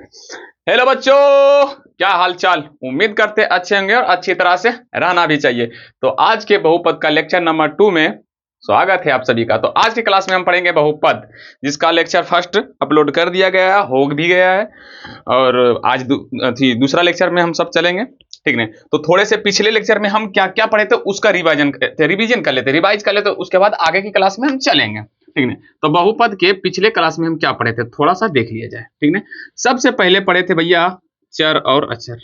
Hello बच्चों, क्या हाल चाल। उम्मीद करते अच्छे होंगे और अच्छी तरह से रहना भी चाहिए। तो आज के बहुपद का लेक्चर नंबर 2 में स्वागत है आप सभी का। तो आज की क्लास में हम पढ़ेंगे बहुपद, जिसका लेक्चर फर्स्ट अपलोड कर दिया गया है, हो भी गया है। और आज दूसरा लेक्चर में हम सब चलेंगे, ठीक नहीं। तो थोड़े से पिछले लेक्चर में हम क्या क्या पढ़े थे उसका रिवाइज कर लेते, उसके बाद आगे की क्लास में हम चलेंगे, ठीक नहीं। तो बहुपद के पिछले क्लास में हम क्या पढ़े थे थोड़ा सा देख लिया जाए, ठीक नहीं। सबसे पहले पढ़े थे भैया चर और अचर।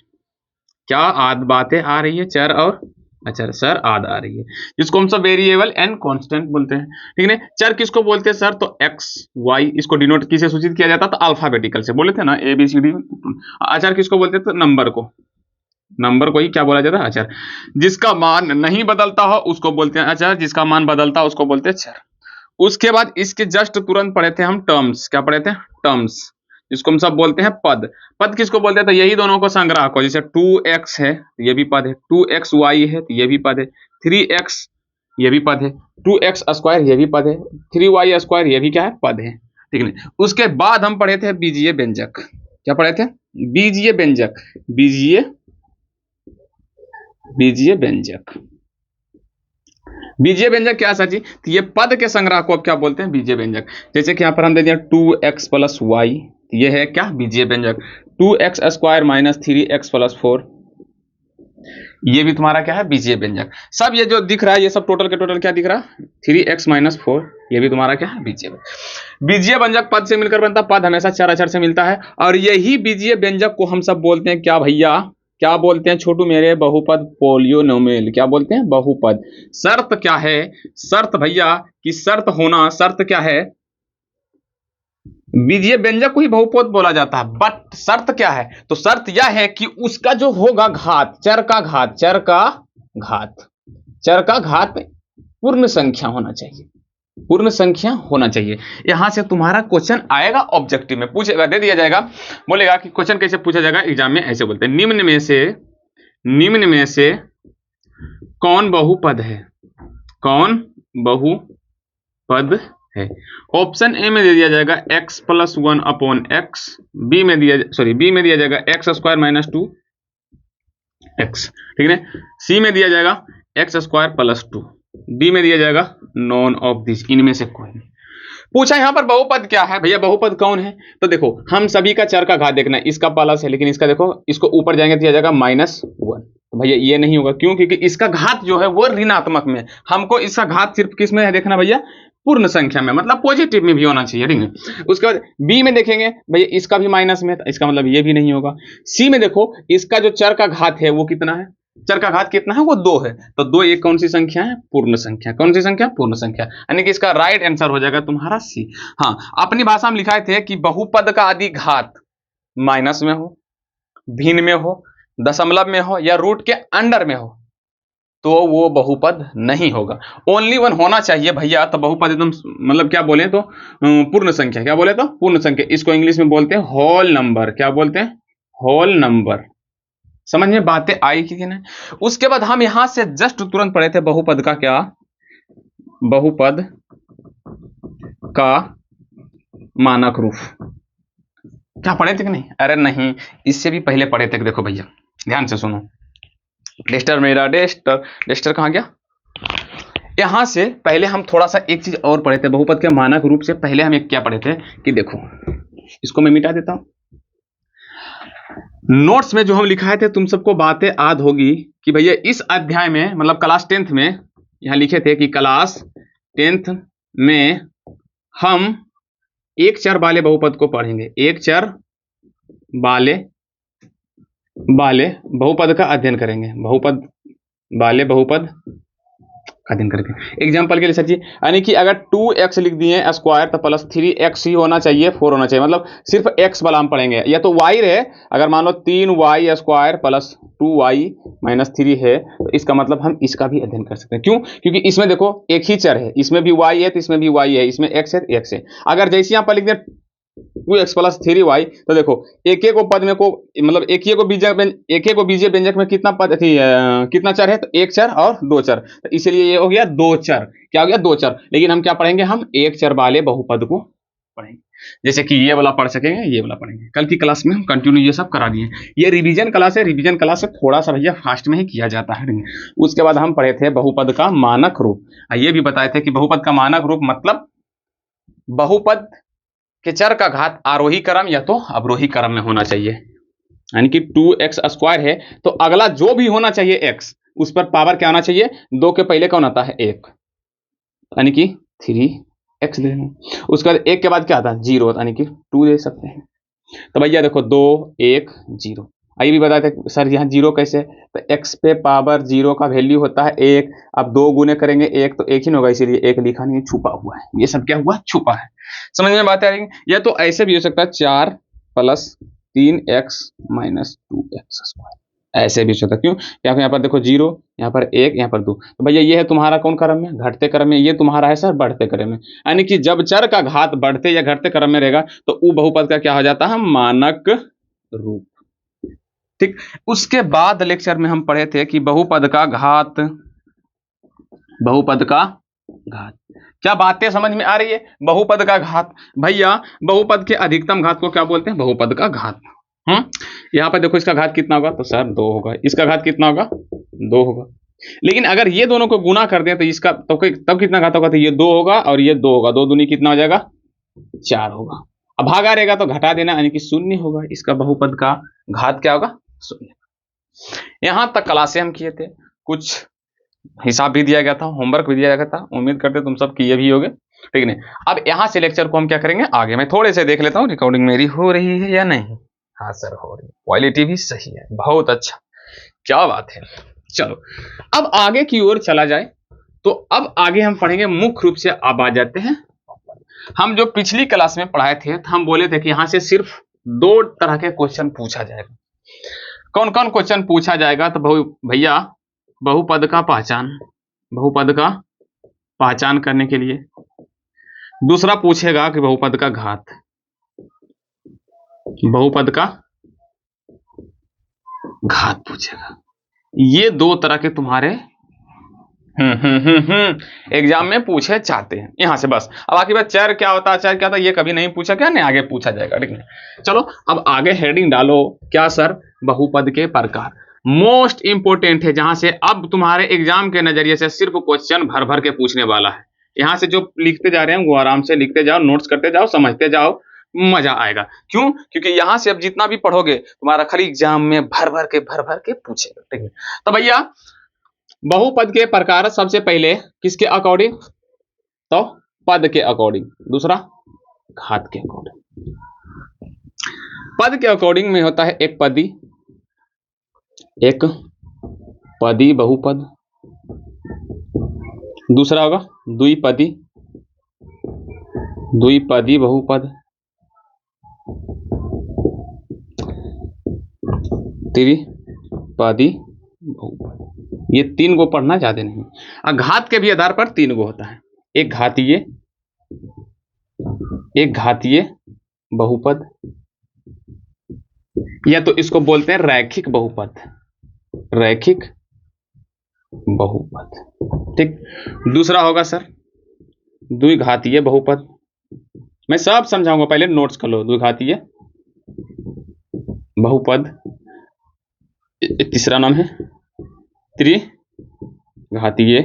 क्या आद बातें आ रही है, चर और अचर, सर आद आ रही है, जिसको हम सब वेरिएबल एंड कांस्टेंट बोलते हैं, ठीक है। चर किसको बोलते हैं सर, तो एक्स वाई, इसको डिनोट किसे सूचित किया जाता है, तो अल्फाबेटिकल से बोले थे ना, ए बी सी डी। अचर किसको बोलते हैं, तो नंबर को ही क्या बोला जाता है, अचर। जिसका मान नहीं बदलता हो उसको बोलते हैं अचर, जिसका मान बदलता हो उसको बोलते हैं चर। उसके बाद इसके जस्ट तुरंत पढ़े थे हम टर्म्स। क्या पढ़े थे, टर्म्स, जिसको हम सब बोलते हैं पद। पद किसको बोलते हैं, तो यही दोनों को संग्रह को, जैसे 2x है तो ये भी पद है, 2xy है तो ये भी पद है, 3x ये भी पद है, 2x स्क्वायर ये भी पद है, 3y स्क्वायर ये भी क्या है, पद है, ठीक है। उसके बाद हम पढ़े थे बीजीय व्यंजक। क्या पढ़े थे, बीजीय व्यंजक। बीजीय व्यंजक बीजीय व्यंजक क्या सर जी, तो ये पद के संग्रह को अब क्या बोलते हैं, बीजीय व्यंजक। जैसे कि यहां पर हम दे दिया 2x प्लस वाई, ये है क्या, बीजीय व्यंजक। 2x square minus 3x plus 4, ये भी तुम्हारा क्या है, बीजीय व्यंजक। सब ये जो दिख रहा है ये सब टोटल के टोटल क्या दिख रहा है, 3x माइनस 4, ये भी तुम्हारा क्या है, बीजीय व्यंजक। बीजीय व्यंजक पद से मिलकर बनता, पद हमेशा चर अचर से मिलता है। और यही बीजीय व्यंजक को हम सब बोलते हैं क्या भैया, क्या बोलते हैं छोटू मेरे, बहुपद पोलियोनोमियल। क्या बोलते हैं, बहुपद। शर्त क्या है, शर्त भैया कि शर्त होना, शर्त क्या है, बीजीय व्यंजक को ही बहुपद बोला जाता है, बट शर्त क्या है, तो शर्त यह है कि उसका जो होगा घात, चर का घात पूर्ण संख्या होना चाहिए, पूर्ण संख्या होना चाहिए। यहां से तुम्हारा क्वेश्चन आएगा, ऑब्जेक्टिव में पूछेगा, दे दिया जाएगा, बोलेगा कि क्वेश्चन कैसे पूछा जाएगा एग्जाम में, ऐसे बोलते हैं, निम्न में से कौन बहुपद है, कौन बहुपद है। ऑप्शन ए में दे दिया जाएगा x plus 1 upon x, B में दिया जाएगा एक्स स्क्वायर माइनस 2 एक्स, ठीक है। सी में दिया जाएगा एक्स स्क्वायर प्लस 2, डी में दिया जाएगा नॉन ऑफ दिस, इनमें से कोई नहीं। पूछा यहां पर बहुपद क्या है भैया, बहुपद कौन है, तो देखो हम सभी का चर का घात देखना है, इसका प्लस है लेकिन इसका देखो, इसको ऊपर जाएंगे दिया जाएगा -1, तो भैया ये नहीं होगा, क्यों, क्योंकि इसका घात जो है वो ऋणात्मक में, हमको इसका घात सिर्फ किस में है देखना भैया, पूर्ण संख्या में, मतलब पॉजिटिव में भी होना चाहिए, ठीक है। उसके बाद बी में देखेंगे भैया, इसका भी माइनस में, इसका मतलब ये भी नहीं होगा। सी में देखो इसका जो चर का घात है वो कितना है, चर का घात कितना है, वो 2 है, तो 2 एक कौन सी संख्या है, पूर्ण संख्या। कौन सी संख्या, पूर्ण संख्या, यानी कि इसका राइट आंसर हो जाएगा तुम्हारा सी। हाँ, अपनी भाषा में लिखाए थे कि बहुपद का आदि घात माइनस में हो, भिन्न में हो, दशमलव में हो या रूट के अंडर में हो तो वो बहुपद नहीं होगा। ओनली वन होना चाहिए भैया, तो बहुपद एकदम, मतलब क्या बोले तो पूर्ण संख्या। क्या बोले तो पूर्ण संख्या, इसको इंग्लिश में बोलते हैं होल नंबर। क्या बोलते हैं, होल नंबर। समझ में बातें आई कि नहीं। उसके बाद हम यहां से जस्ट तुरंत पढ़े थे बहुपद का क्या, बहुपद का मानक रूप। क्या पढ़े थे कि नहीं, अरे नहीं, इससे भी पहले पढ़े थे। देखो भैया ध्यान से सुनो, डेस्टर मेरा डेस्टर कहां गया। यहां से पहले हम थोड़ा सा एक चीज और पढ़े थे, बहुपद के मानक रूप से पहले हम एक क्या पढ़े थे कि देखो, इसको मैं मिटा देता हूं, नोट्स में जो हम लिखाए थे तुम सबको बातें याद होगी कि भैया इस अध्याय में, मतलब क्लास 10th में यहां लिखे थे कि क्लास 10th में हम एक चर वाले बहुपद को पढ़ेंगे, एक चर वाले बहुपद का अध्ययन करेंगे, बहुपद अध्ययन करेंगे। एग्जाम्पल के लिए सर जी, यानी कि अगर 2x लिख दिए स्क्वायर तो प्लस 3x ही होना चाहिए, 4 होना चाहिए, मतलब सिर्फ x वाला हम पढ़ेंगे, या तो y रहे, अगर मान लो 3y square plus 2y minus 3 है तो इसका मतलब हम इसका भी अध्ययन कर सकते हैं। क्यों, क्योंकि इसमें देखो एक ही चर है, इसमें भी y है तो इसमें भी y है, इसमें x है तो x है। अगर जैसे यहाँ पर लिख दिया 2x प्लस 3y, तो देखो एक को पद में को, मतलब एक को बीजीय व्यंजक में कितना पद थी, कितना चर है, तो एक चर और 2 चर, तो इसलिए ये हो गया 2 चर। क्या हो गया, 2 चर। लेकिन हम क्या पढ़ेंगे, हम एक चर वाले बहुपद को पढ़ेंगे। जैसे कि ये वाला पढ़ सकेंगे, ये वाला पढ़ेंगे। कल की क्लास में हम कंटिन्यू ये सब करा दिए। ये रिवीजन क्लास है, रिवीजन क्लास से थोड़ा सा भैया फास्ट में ही किया जाता है। उसके बाद हम पढ़े थे बहुपद का मानक रूप। ये भी बताए थे कि बहुपद का मानक रूप मतलब बहुपद के चर का घात आरोही क्रम या तो अवरोही क्रम में होना चाहिए। यानी कि 2x² है तो अगला जो भी होना चाहिए x, उस पर पावर क्या होना चाहिए, 2 के पहले कौन आता है 1, यानी कि 3x देना। उसके बाद 1 के बाद क्या आता है 0, यानी कि 2 दे सकते हैं। तो भैया देखो 2 1 0। आइए भी बताते हैं सर यहाँ 0 कैसे, तो x पे पावर 0 का वैल्यू होता है 1। अब 2 गुने करेंगे 1 तो 1 ही होगा, इसीलिए 1 लिखा नहीं, छुपा हुआ है। ये सब क्या हुआ, छुपा है। समझ में बात आ रही है। या तो ऐसे भी हो सकता है 4 + 3x - 2x², ऐसे भी हो सकता है। क्यों, यहाँ पर देखो 0, यहाँ पर 1, यहाँ पर 2। तो भैया ये है तुम्हारा कौन क्रम में, घटते क्रम में। ये तुम्हारा है सर बढ़ते क्रम में। यानी कि जब चर का घात बढ़ते या घटते क्रम में रहेगा तो वो बहुपद का क्या हो जाता है, मानक रूप। ठीक। उसके बाद लेक्चर में हम पढ़े थे कि बहुपद का घात, बहुपद का घात। क्या बातें समझ में आ रही है। बहुपद का घात, भैया बहुपद के अधिकतम घात को क्या बोलते हैं, बहुपद का घात। यहाँ पर देखो इसका घात कितना होगा, तो सर 2 होगा। इसका घात कितना होगा, 2 होगा। लेकिन अगर ये दोनों को गुना कर दें तो इसका तब कितना घात होगा, तो ये 2 होगा और ये 2 होगा। 2 दूनी कितना हो जाएगा, 4 होगा। अब भागा रहेगा तो घटा देना, यानी कि 0 होगा। इसका बहुपद का घात क्या होगा, 0। यहां तक क्लासे हम किए थे, कुछ हिसाब भी दिया गया था, होमवर्क भी दिया गया था। उम्मीद करते तुम सब किए भी होगे, ठीक है। अब यहाँ से लेक्चर को हम क्या करेंगे आगे, मैं थोड़े से देख लेता हूँ रिकॉर्डिंग मेरी हो रही है या नहीं। हाँ सर हो रही है, क्वालिटी भी सही है, बहुत अच्छा, क्या बात है। चलो अब आगे की ओर चला जाए। तो अब आगे हम पढ़ेंगे मुख्य रूप से। अब आ जाते हैं, हम जो पिछली क्लास में पढ़ाए थे तो हम बोले थे कि यहाँ से सिर्फ 2 तरह के क्वेश्चन पूछा जाएगा। कौन कौन क्वेश्चन पूछा जाएगा, तो भैया बहुपद का पहचान, बहुपद का पहचान करने के लिए। दूसरा पूछेगा कि बहुपद का घात, बहुपद का घात पूछेगा। ये 2 तरह के तुम्हारे एग्जाम में पूछे जाते हैं यहां से बस। अब बाकी बात चर क्या होता है, चर क्या होता है, ये कभी नहीं पूछा, क्या नहीं आगे पूछा जाएगा, ठीक है। चलो अब आगे हेडिंग डालो, क्या सर, बहुपद के प्रकार। मोस्ट इंपोर्टेंट है, जहां से अब तुम्हारे एग्जाम के नजरिए से सिर्फ क्वेश्चन भर भर के पूछने वाला है। यहां से जो लिखते जा रहे हैं वो आराम से लिखते जाओ, नोट्स करते जाओ, समझते जाओ, मजा आएगा। क्यों, क्योंकि यहां से अब जितना भी पढ़ोगे तुम्हारा खाली एग्जाम में भर भर के पूछेगा, ठीक है। तो भैया बहुपद के प्रकार सबसे पहले किसके अकॉर्डिंग, तो पद के अकॉर्डिंग। दूसरा घात के अकॉर्डिंग। पद के अकॉर्डिंग में होता है एक पदी, एक पदी बहुपद। दूसरा होगा द्विपदी, द्विपदी बहुपद। त्रिपदी बहुपद। ये 3 को पढ़ना ज्यादा नहीं। घात के भी आधार पर 3 को होता है, एक घातीय, एक घातीय बहुपद, या तो इसको बोलते हैं रैखिक बहुपद, रैखिक बहुपद, ठीक। दूसरा होगा सर द्विघातीय बहुपद। मैं सब समझाऊंगा, पहले नोट्स कर लो। द्विघातीय बहुपद। तीसरा नाम है त्रिघातीय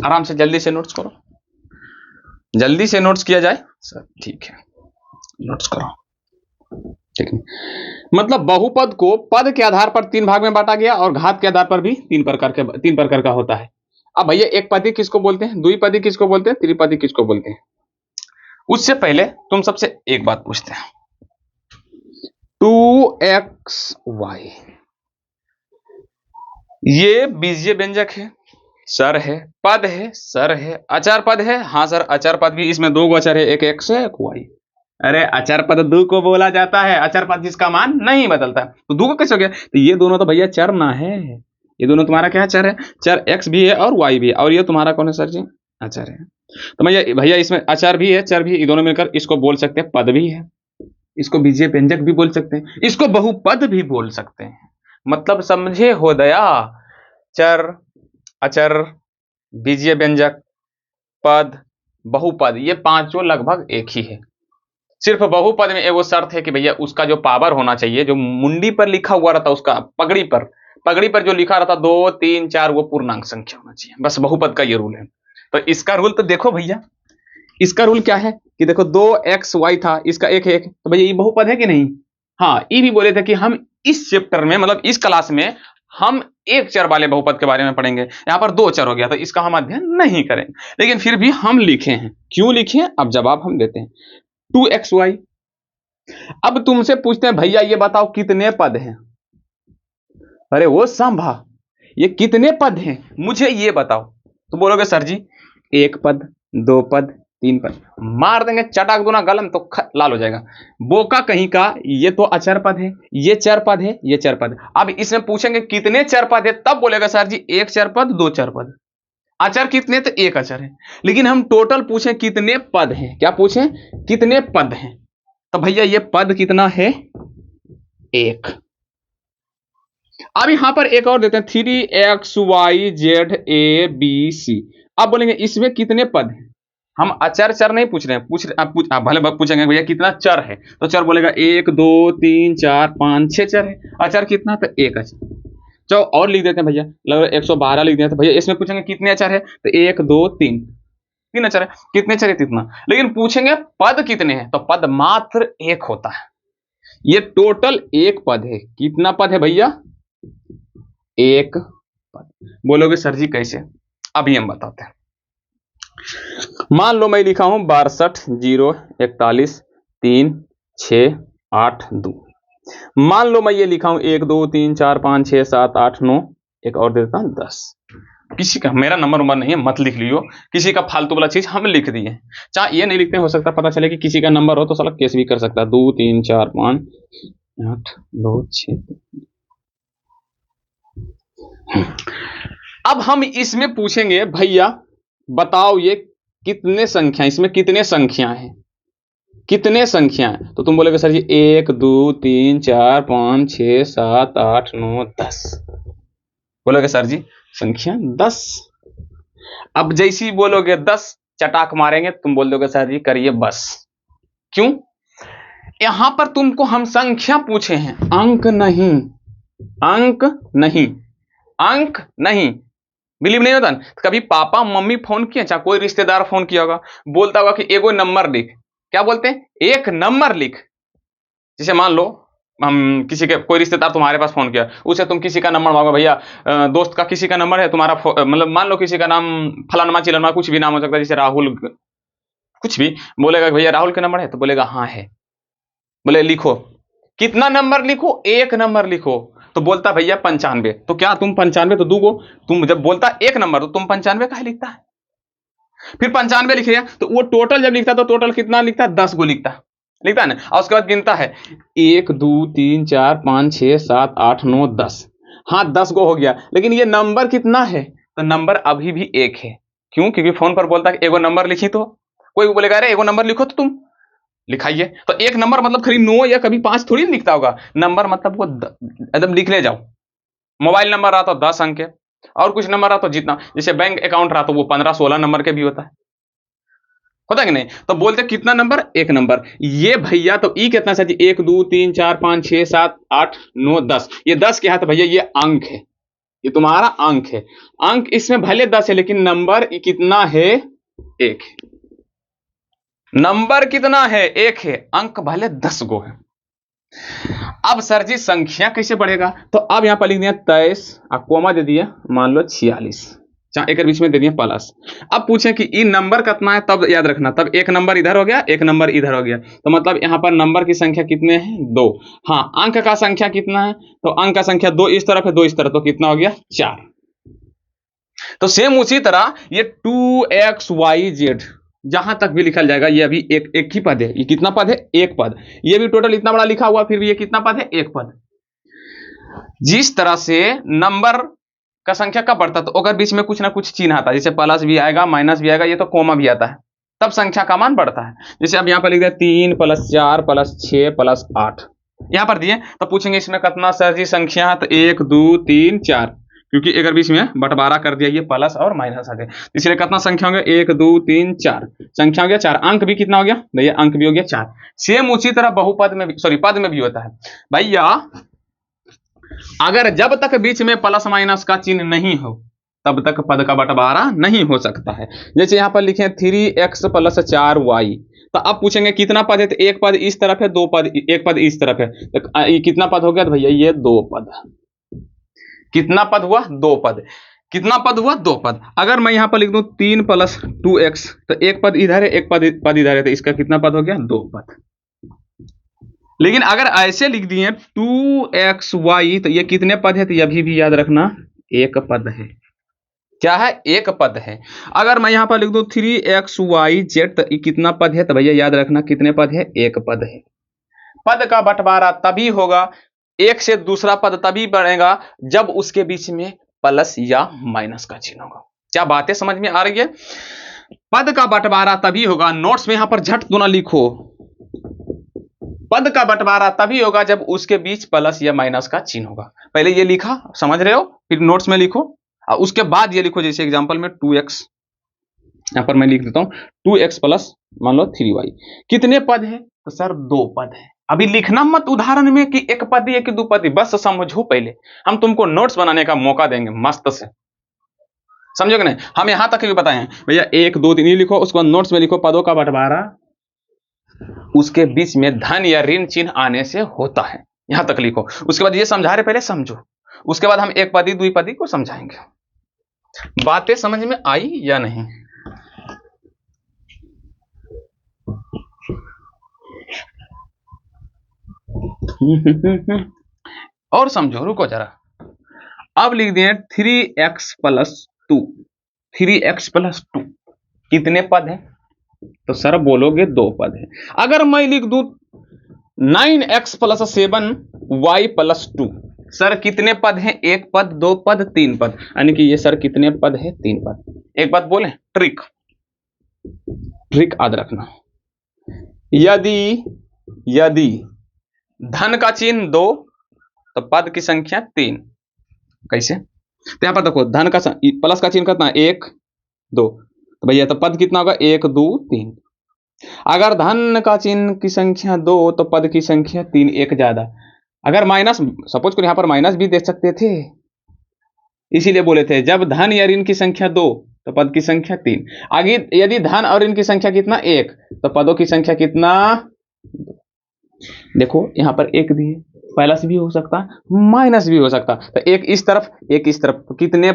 आराम से जल्दी से नोट्स करो, जल्दी से नोट्स किया जाए सर, ठीक है, नोट्स करो, ठीक है। मतलब बहुपद को पद के आधार पर 3 भाग में बांटा गया और घात के आधार पर भी 3 प्रकार का होता है। अब भैया एक पदी किसको बोलते हैं, द्विपदी किसको बोलते हैं, त्रिपदी किसको बोलते हैं। उससे पहले तुम सबसे एक बात पूछते हैं, 2xy ये बीजीय व्यंजक है, सर है, पद है, सर है, अचर पद है, हाँ सर अचर पद भी, इसमें 2 अचर है, एक x है, एक y। अरे अचर पद 2 को बोला जाता है, अचर पद जिसका मान नहीं बदलता, तो 2 को कैसे हो गया, तो ये दोनों तो भैया चर ना है, ये दोनों तुम्हारा क्या चर है, चर x भी है और y भी है, और ये तुम्हारा कौन है सर जी, अचर है। तो भैया इसमें अचर भी है, चर भी, ये दोनों मिलकर इसको बोल सकते हैं पद भी है, इसको बीजीय व्यंजक भी बोल सकते हैं, इसको बहुपद भी बोल सकते हैं। मतलब समझे हो दया, चर, अचर, बीजीय व्यंजक, पद, बहुपद, ये पांचों लगभग एक ही है। सिर्फ बहुपद में एगो शर्त है कि भैया उसका जो पावर होना चाहिए, जो मुंडी पर लिखा हुआ रहता उसका पगड़ी पर जो लिखा रहता 2 3 4 वो पूर्णांक संख्या होना चाहिए। बस बहुपद का ये रूल है। तो इसका रूल तो देखो भैया, इसका रूल क्या है कि देखो 2xy था, इसका एक है एक, तो भैया ये बहुपद है कि नहीं? हाँ, ये भी बोले थे कि हम इस चैप्टर में मतलब इस क्लास में हम एक चर वाले बहुपद के बारे में पढ़ेंगे। यहाँ पर दो चर हो गया तो इसका हम अध्ययन नहीं करेंगे, लेकिन फिर भी हम लिखे हैं। क्यों लिखे हैं अब जवाब हम देते हैं। 2xy। अब तुमसे पूछते हैं भैया ये बताओ कितने पद हैं? अरे वो संभा, ये कितने पद हैं मुझे ये बताओ। तो बोलोगे सर जी एक पद, दो पद, तीन पद। मार देंगे चटाक दूना गलम तो लाल हो जाएगा। बोका कहीं का, ये तो अचर पद है, ये चर पद है, ये चर पद। अब इसमें पूछेंगे कितने चर पद है, तब बोलेगा सर जी एक चर पद, दो चर पद। अचर कितने? तो एक अचर है। लेकिन हम टोटल पूछें कितने पद हैं, क्या पूछें? कितने पद हैं। तो भैया ये पद कितना है? एक। अब यहां पर एक और देते हैं 3xyzabc। अब बोलेंगे इसमें कितने पद हैं। हम अचर चर नहीं पूछ रहे हैं, भले पूछेंगे भैया कितना चर है, तो चर बोलेगा 1 2 3 4 5 6 चर है। अचर कितना? तो एक अचर। चलो और लिख देते हैं भैया, लगभग 112 लिख देते हैं। तो भैया इसमें पूछेंगे कितने अचर है, तो 1 2 3 तीन अचर है। कितने अचर है? कितना। लेकिन पूछेंगे पद कितने हैं, तो पद मात्र एक होता है। ये टोटल एक पद है। कितना पद है भैया? एक पद। बोलोगे सर जी कैसे? अभी हम बताते हैं। मान लो मैं लिखा हूं 62 0 41 3 6 8 2। मान लो मैं ये लिखा हूं 1 2 3 4 5 6 7 8 9, एक और दे देता हूं 10। किसी का मेरा नंबर नहीं है, मत लिख लियो। किसी का फालतू वाला चीज हम लिख दिए, चाहे ये नहीं लिखते, हो सकता पता चले कि किसी का नंबर हो तो साला केस भी कर सकता है। 2 3 4 5 8 2 6। अब हम इसमें पूछेंगे भैया बताओ ये कितने संख्या, इसमें कितने संख्या हैं, कितने संख्या हैं। तो तुम बोलोगे सर जी 1 2 3 4 5 6 7 8 9 10। बोलोगे सर जी संख्या 10। अब जैसे ही बोलोगे 10 चटाक मारेंगे, तुम बोल दोगे सर जी करिए बस। क्यों? यहां पर तुमको हम संख्या पूछे हैं, अंक नहीं, अंक नहीं, अंक नहीं। बिलीव नहीं होता। कभी पापा मम्मी फोन किए, चाहे कोई रिश्तेदार फोन किया होगा, बोलता होगा कि एगो नंबर लिख। क्या बोलते हैं? एक नंबर लिख। जैसे मान लो हम किसी के, कोई रिश्तेदार तुम्हारे पास फोन किया, उसे तुम किसी का नंबर मांगो, भैया दोस्त का किसी का नंबर है तुम्हारा, मतलब मान लो किसी का नाम फलानमा चिलनमा कुछ भी नाम हो सकता है, जैसे राहुल कुछ भी। बोलेगा भैया राहुल का नंबर है, तो बोलेगा हाँ है। बोले लिखो। कितना नंबर लिखो? एक नंबर लिखो। तो बोलता भैया 95। तो क्या तुम 95 तो दूगो, तुम जब बोलता एक नंबर तो तुम 95 काहे लिखता है? फिर 95 लिख लिया, तो वो टोटल जब लिखता तो टोटल कितना लिखता? 10 गो लिखता लिखता है ना। और उसके बाद गिनता है 1 2 3 4 5 6 7 8 9 10। हाँ 10 गो हो गया, लेकिन ये नंबर कितना है? तो नंबर अभी भी एक है। क्यों? क्योंकि फोन पर बोलता है एगो नंबर लिखी, तो कोई बोलेगा अरे एगो नंबर लिखो, तो तुम लिखाइए। तो एक नंबर मतलब खाली 9 या कभी 5 थोड़ी लिखता होगा। नंबर मतलब वो एकदम लिख ले जाओ। मोबाइल नंबर रहा तो 10 अंक है, और कुछ नंबर रहा तो जितना, जैसे बैंक अकाउंट रहा तो वो 15 16 नंबर के भी होता है कि नहीं। तो बोलते कितना नंबर? एक नंबर। ये भैया तो ई कितना सा जी? 1 2 3 4 5 6 7 8 9 10। ये 10 क्या है? तो भैया ये अंक है, ये तुम्हारा अंक है। अंक इसमें भले 10 है, लेकिन नंबर कितना है? एक है। नंबर कितना है? एक है। अंक भले 10 गो है। अब सर जी संख्या कैसे बढ़ेगा? तो अब यहां पर लिख दिया 23, कोमा दे दिया, मान लो 46, एक बीच में दे दिया प्लस। अब पूछे कि ई नंबर कितना है, तब याद रखना, तब एक नंबर इधर हो गया, एक नंबर इधर हो गया, तो मतलब यहां पर नंबर की संख्या कितने हैं? 2। हाँ अंक का संख्या कितना है? तो अंक का संख्या 2 इस तरफ है, 2 इस तरफ, तो कितना हो गया? 4। तो सेम उसी तरह ये 2xyz जहां तक भी लिखा जाएगा, ये अभी एक ही पद है। ये कितना पद है? एक पद। ये भी टोटल इतना बड़ा लिखा हुआ, फिर भी ये कितना पद है? एक पद। जिस तरह से नंबर का संख्या कब बढ़ता है? तो अगर बीच में कुछ ना कुछ चिन्ह आता है, जैसे प्लस भी आएगा, माइनस भी आएगा, ये तो कोमा भी आता है, तब संख्या का मान बढ़ता है। जैसे अब यहाँ पर लिख दिया 3 + 4 + 6 + 8, यहाँ पर दिए। तो पूछेंगे इसमें कितना सर जी संख्या है? तो 1 2 3 4। क्योंकि अगर बीच में बंटवारा कर दिया ये प्लस और माइनस आ गए, इसलिए कितना संख्या हो गया 1 2 3 4 संख्या हो गया 4, अंक भी कितना हो गया भैया, अंक भी हो गया 4। सेम उसी तरह बहुपद में सॉरी पद में भी होता है भैया, अगर जब तक बीच में प्लस माइनस का चिन्ह नहीं हो तब तक पद का बंटवारा नहीं हो सकता है। जैसे यहाँ पर लिखे 3x + 4y, तो अब पूछेंगे कितना पद है, तो एक पद इस तरफ है, दो पद एक पद इस तरफ है, तो ये कितना पद हो गया, तो भैया ये 2 पद। कितना पद हुआ, 2 पद। कितना पद हुआ, 2 पद। अगर मैं यहाँ पर लिख दूं 3 + 2x, तो एक पद इधर है, एक पद इधर है, तो इसका कितना पद हो गया, 2 पद। लेकिन अगर ऐसे लिख दिए 2xy, तो ये कितने पद है, तो ये भी याद रखना एक पद है। क्या है, एक पद है। अगर मैं यहाँ पर लिख दूं 3xyz, तो ये कितना पद है, तो भैया याद रखना कितने पद है, एक पद है। पद का बंटवारा तभी होगा, एक से दूसरा पद तभी बढ़ेगा जब उसके बीच में प्लस या माइनस का चिन्ह होगा। क्या बातें समझ में आ रही है? पद का बंटवारा तभी होगा, नोट्स में यहां पर झट दोना लिखो, पद का बंटवारा तभी होगा जब उसके बीच प्लस या माइनस का चिन्ह होगा। पहले ये लिखा, समझ रहे हो, फिर नोट्स में लिखो और उसके बाद ये लिखो। जैसे एग्जांपल में 2x, यहां पर मैं लिख देता हूं 2x प्लस मान लो 3y, कितने पद है, तो सर 2 पद है। अभी लिखना मत उदाहरण में कि एक पदी है कि 2 पदी, बस समझो पहले, हम तुमको नोट्स बनाने का मौका देंगे मस्त से, समझो कि नहीं। हम यहां तक भी बताए हैं भैया 1 2 3 लिखो, उसके बाद नोट्स में लिखो पदों का बंटवारा उसके बीच में धन या ऋण चिन्ह आने से होता है, यहां तक लिखो। उसके बाद ये समझा रहे, पहले समझो, उसके बाद हम एक पदी द्विपदी को समझाएंगे। बातें समझ में आई या नहीं? और समझो, रुको जरा। अब लिख दिए 3x + 2, 3x + 2 कितने पद है, तो सर बोलोगे 2 पद है। अगर मैं लिख दूं 9x + 7y + 2, सर कितने पद हैं, एक पद, 2 पद, 3 पद, यानी कि ये सर कितने पद है, 3 पद। एक बात बोले, ट्रिक याद रखना, यदि धन का चिन्ह 2 तो पद की संख्या 3। कैसे, तो यहां पर देखो धन का प्लस का चिन्ह कितना, 1 2, तो भैया तो पद कितना होगा, 1 2 3। अगर धन का चिन्ह की संख्या 2 तो पद की संख्या 3, एक ज्यादा। अगर माइनस, सपोज करो यहां पर माइनस भी दे सकते थे, इसीलिए बोले थे जब धन या ऋण की संख्या 2 तो पद की संख्या 3। आगे यदि धन और ऋण की संख्या कितना, 1, तो पदों की संख्या कितना, देखो यहां पर 1 दिए, प्लस भी हो सकता, माइनस भी हो सकता, तो एक इस तरफ एक इस तरफ, तो कितने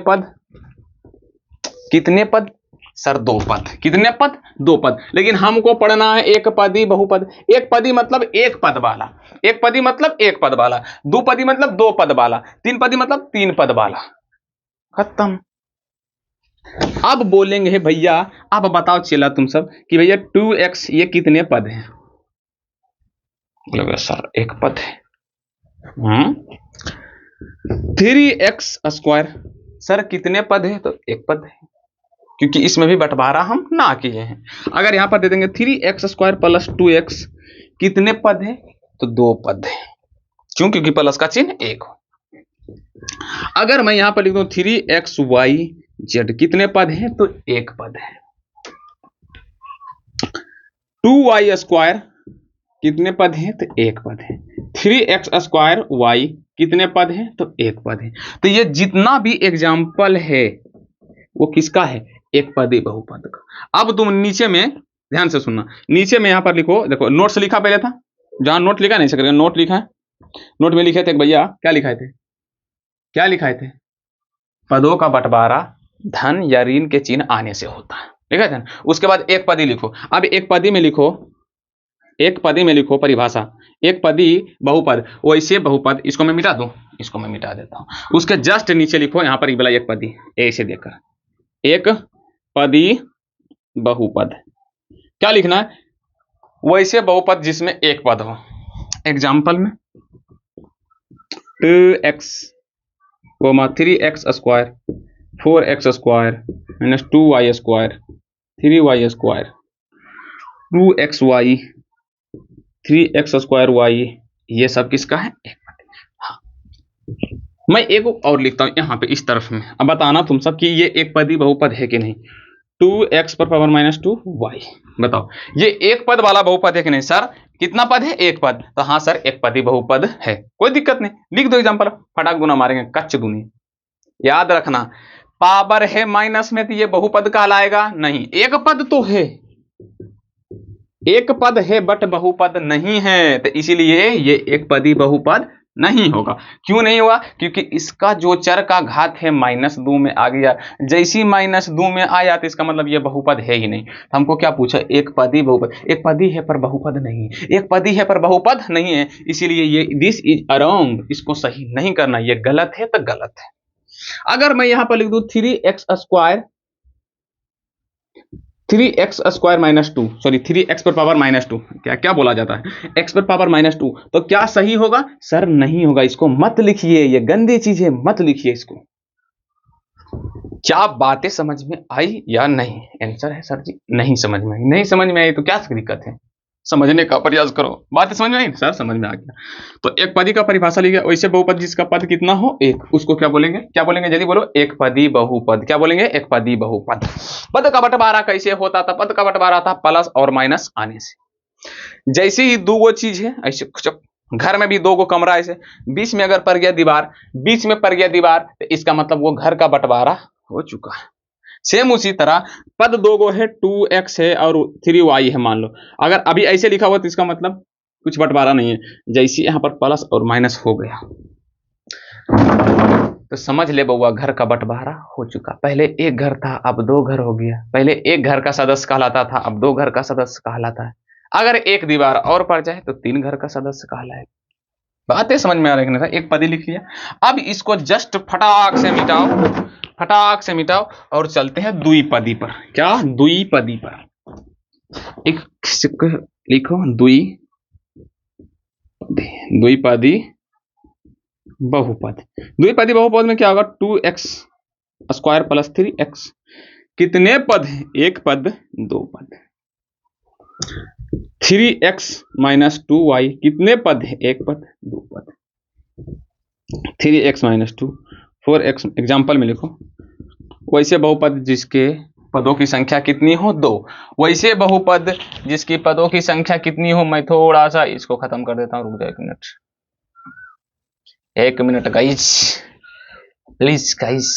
पद, सर 2 पद। कितने पद, 2 पद। लेकिन हमको पढ़ना है एक पदी बहुपद। एक पदी मतलब एक पद वाला, एक पदी मतलब एक पद वाला, 2 पदी मतलब 2 पद वाला, 3 पदी मतलब 3 पद वाला, खत्म। अब बोलेंगे भैया, अब बताओ चला तुम सब कि भैया 2x ये कितने पद हैं, बोलोगे सर एक पद है। 3x², सर कितने पद है, तो एक पद है, क्योंकि इसमें भी बंटवारा हम ना किए हैं। अगर यहां पर दे देंगे 3x² + 2x कितने पद है, तो 2 पद है, क्यों, क्योंकि प्लस का चिन्ह 1 हो। अगर मैं यहां पर लिख दूं 3xyz कितने पद है, तो 1 पद है। 2y² कितने पद है, तो 1 पद है। 3x² कितने पद है, तो 1 पद है। तो ये जितना भी एग्जाम्पल है वो किसका है, एक पदी बहुपद का। अब तुम नीचे में ध्यान से सुनना, नीचे में यहां पर लिखो, देखो नोट्स लिखा पहले था, जहां नोट लिखा नहीं सकते, नोट लिखा है, नोट में लिखे थे भैया, क्या लिखाए थे, पदों का बंटवारा धन या ऋण के चिन्ह आने से होता है, लिखा था। उसके बाद एक पदी लिखो। अब एक पदी में लिखो परिभाषा, एक पदी बहुपद, वैसे बहुपद, इसको मैं मिटा दूं, इसको मैं मिटा देता हूं। उसके जस्ट नीचे लिखो यहां पर बोला एक पदी, ऐसे देखकर एक पदी बहुपद। क्या लिखना है, वैसे बहुपद जिसमें एक पद हो। एग्जाम्पल में 2x, 3x² 4x² -2y², 3y², 2xy, 3x² y, ये सब किसका है, एक पद। हाँ, मैं एक और लिखता हूं यहाँ पे इस तरफ में, अब बताना तुम सब कि ये एक पदी बहुपद है कि नहीं। 2x पर पावर माइनस 2y, बताओ ये एक पद वाला बहुपद है कि नहीं सर? कितना पद है? एक पद। तो हाँ सर एक पदी बहुपद है, कोई दिक्कत नहीं, लिख दो एग्जाम्पल, फटाक दूना मारेंगे कच्च दूनी। याद रखना पावर है माइनस में तो ये बहुपद कहलाएगा नहीं, एक पद तो है, एक पद है बट बहुपद नहीं है, तो इसीलिए ये एक पदी बहुपद नहीं होगा। क्यों नहीं होगा? क्योंकि इसका जो चर का घात है -2 में आ गया, जैसी -2 में आया तो इसका मतलब ये बहुपद है ही नहीं। हमको क्या पूछा? एक पदी बहुपद, एक पदी है पर बहुपद नहीं, एक पदी है पर बहुपद नहीं है, इसीलिए ये दिस इज अरोंग, इसको सही नहीं करना, ये गलत है तो गलत है। अगर मैं यहां पर लिख दूं 3x² माइनस 2, सॉरी 3x पर पावर -2, क्या क्या बोला जाता है, x पर पावर -2, तो क्या सही होगा? सर नहीं होगा, इसको मत लिखिए, ये गंदी चीज है, मत लिखिए इसको। क्या बातें समझ में आई या नहीं? आंसर है सर जी नहीं समझ में आई। नहीं समझ में आई तो क्या दिक्कत है, समझने का प्रयास करो। बात समझ में आई? सर समझ में आ गया। तो एक पदी का परिभाषा लिखा, वैसे बहुपद जिसका पद कितना हो एक, उसको क्या बोलेंगे? क्या बोलेंगे जल्दी बोलो? एक पदी बहुपद। क्या बोलेंगे? एक पदी बहुपद। पद का बंटवारा कैसे होता था? पद का बंटवारा था प्लस और माइनस आने से। जैसे ही दो गो चीज है ऐसे, घर में भी दो गो कमरा ऐसे, बीच में अगर पड़ गया दीवार, बीच में पड़ गया दीवार, तो इसका मतलब वो घर का बंटवारा हो चुका है। सेम उसी तरह पद दो गो है, 2x है और 3y है मान लो, अगर अभी ऐसे लिखा हुआ तो इसका मतलब कुछ बंटवारा नहीं है। जैसे यहां पर प्लस और माइनस हो गया तो समझ ले बउआ घर का बंटवारा हो चुका। पहले एक घर था अब दो घर हो गया, पहले एक घर का सदस्य कहलाता था अब दो घर का सदस्य कहलाता है। अगर एक दीवार और पड़ जाए तो तीन घर का सदस्य कहलाएगा। बातें समझ में आ रही है? एक पदी लिख लिया, अब इसको जस्ट फटाक से मिटाओ, फटाक से मिटाओ और चलते हैं द्विपदी पर। क्या? द्विपदी पर। एक लिखो द्विपदी बहुपद। द्विपदी बहुपद में क्या होगा? 2x² plus 3x। कितने पद हैं? एक पद, दो पद। 3x माइनस 2y कितने पद है? एक पद, दो पद। 3x माइनस 2, 4x एग्जाम्पल में लिखो। वैसे बहुपद जिसके पदों की संख्या कितनी हो? दो। वैसे बहुपद जिसकी पदों की संख्या कितनी हो? मैं थोड़ा सा इसको खत्म कर देता हूं, रुक जाओ 1 minute, 1 minute guys, please guys.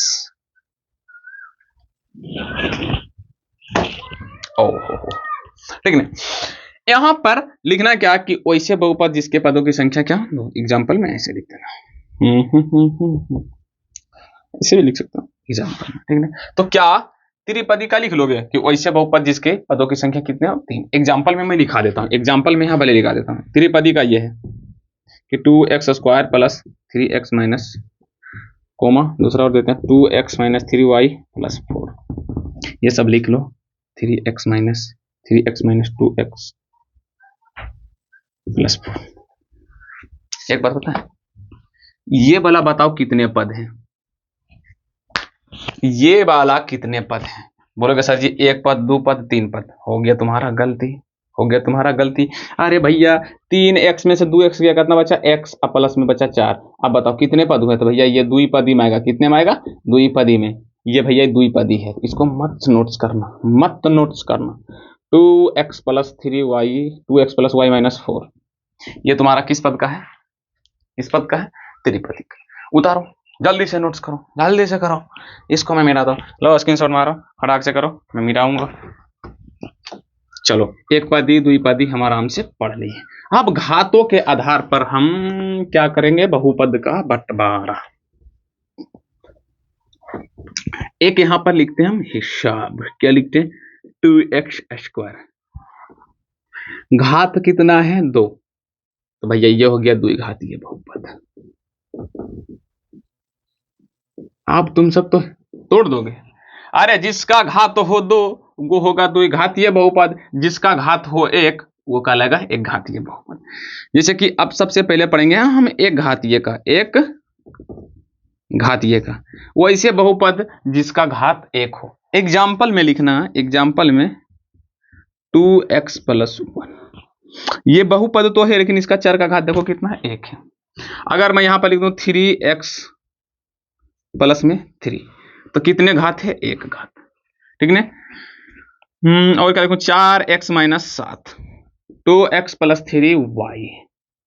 ओहो ठीक है, यहां पर लिखना क्या कि वैसे बहुपद जिसके पदों की संख्या क्या? दो। एग्जाम्पल में ऐसे लिख देना, ऐसे भी लिख सकता हूँ एग्जाम्पल में, ठीक है। तो क्या त्रिपदी का लिख लोगे कि वैसे बहुपद जिसके पदों की संख्या कितने हो? 3। एग्जाम्पल में मैं लिखा देता हूँ, एग्जाम्पल में यहाँ भले लिखा देता हूँ। त्रिपदी का ये है कि 2x² plus 3x minus coma, दूसरा और देते हैं 2x माइनस 3y प्लस 4। ये सब लिख लो, 3x माइनस 2x प्लस 4। एक बात पता है, ये वाला बताओ कितने पद हैं? ये वाला कितने पद हैं? बोलोगे सर जी एक पद, दो पद, तीन पद। हो गया तुम्हारा गलती, हो गया तुम्हारा गलती। अरे भैया 3x में से 2x गया, कितना बचा? x, अब प्लस में बचा 4। अब बताओ कितने पद हुए? तो भैया ये द्विपदी में आएगा। कितने में आएगा? द्विपदी में। ये भैया द्विपदी है, इसको मत नोट्स करना, मत नोट्स करना। 2x plus 3y, 2x plus y minus 4, ये तुम्हारा किस पद का है? इस पद का है, त्रिपदी का। उतारो, जल्दी से नोट्स करो, जल्दी से करो। इसको मैं मिटाता हूँ, लो स्क्रीनशॉट मारो, फटाक से करो, मैं मिटाऊंगा। चलो एक पदी द्विपदी हम आराम से पढ़ लिए। अब घातों के आधार पर हम क्या करेंगे? बहुपद का बंटवारा। एक यहां पर लिखते हैं हम हिसाब, क्या लिखते हैं? 2x²। घात कितना है? 2, तो भैया ये हो गया द्विघातीय बहुपद। आप तुम सब तो तोड़ दोगे। अरे जिसका घात हो 2 वो होगा द्विघातीय बहुपद, जिसका घात हो 1 वो कहलाएगा एक घातीय बहुपद। जैसे कि अब सबसे पहले पढ़ेंगे हम एक घातीय का, एक घातीय का। वैसे बहुपद जिसका घात 1 हो। एग्जाम्पल में लिखना, एग्जाम्पल में 2x प्लस 1। ये बहुपद तो है लेकिन इसका चर का घात देखो कितना है? 1 है। अगर मैं यहां पर लिख दूं 3x प्लस में 3, तो कितने घात है? 1 घात, ठीक है। और क्या देखो, 4x minus 7, 2x plus 3y,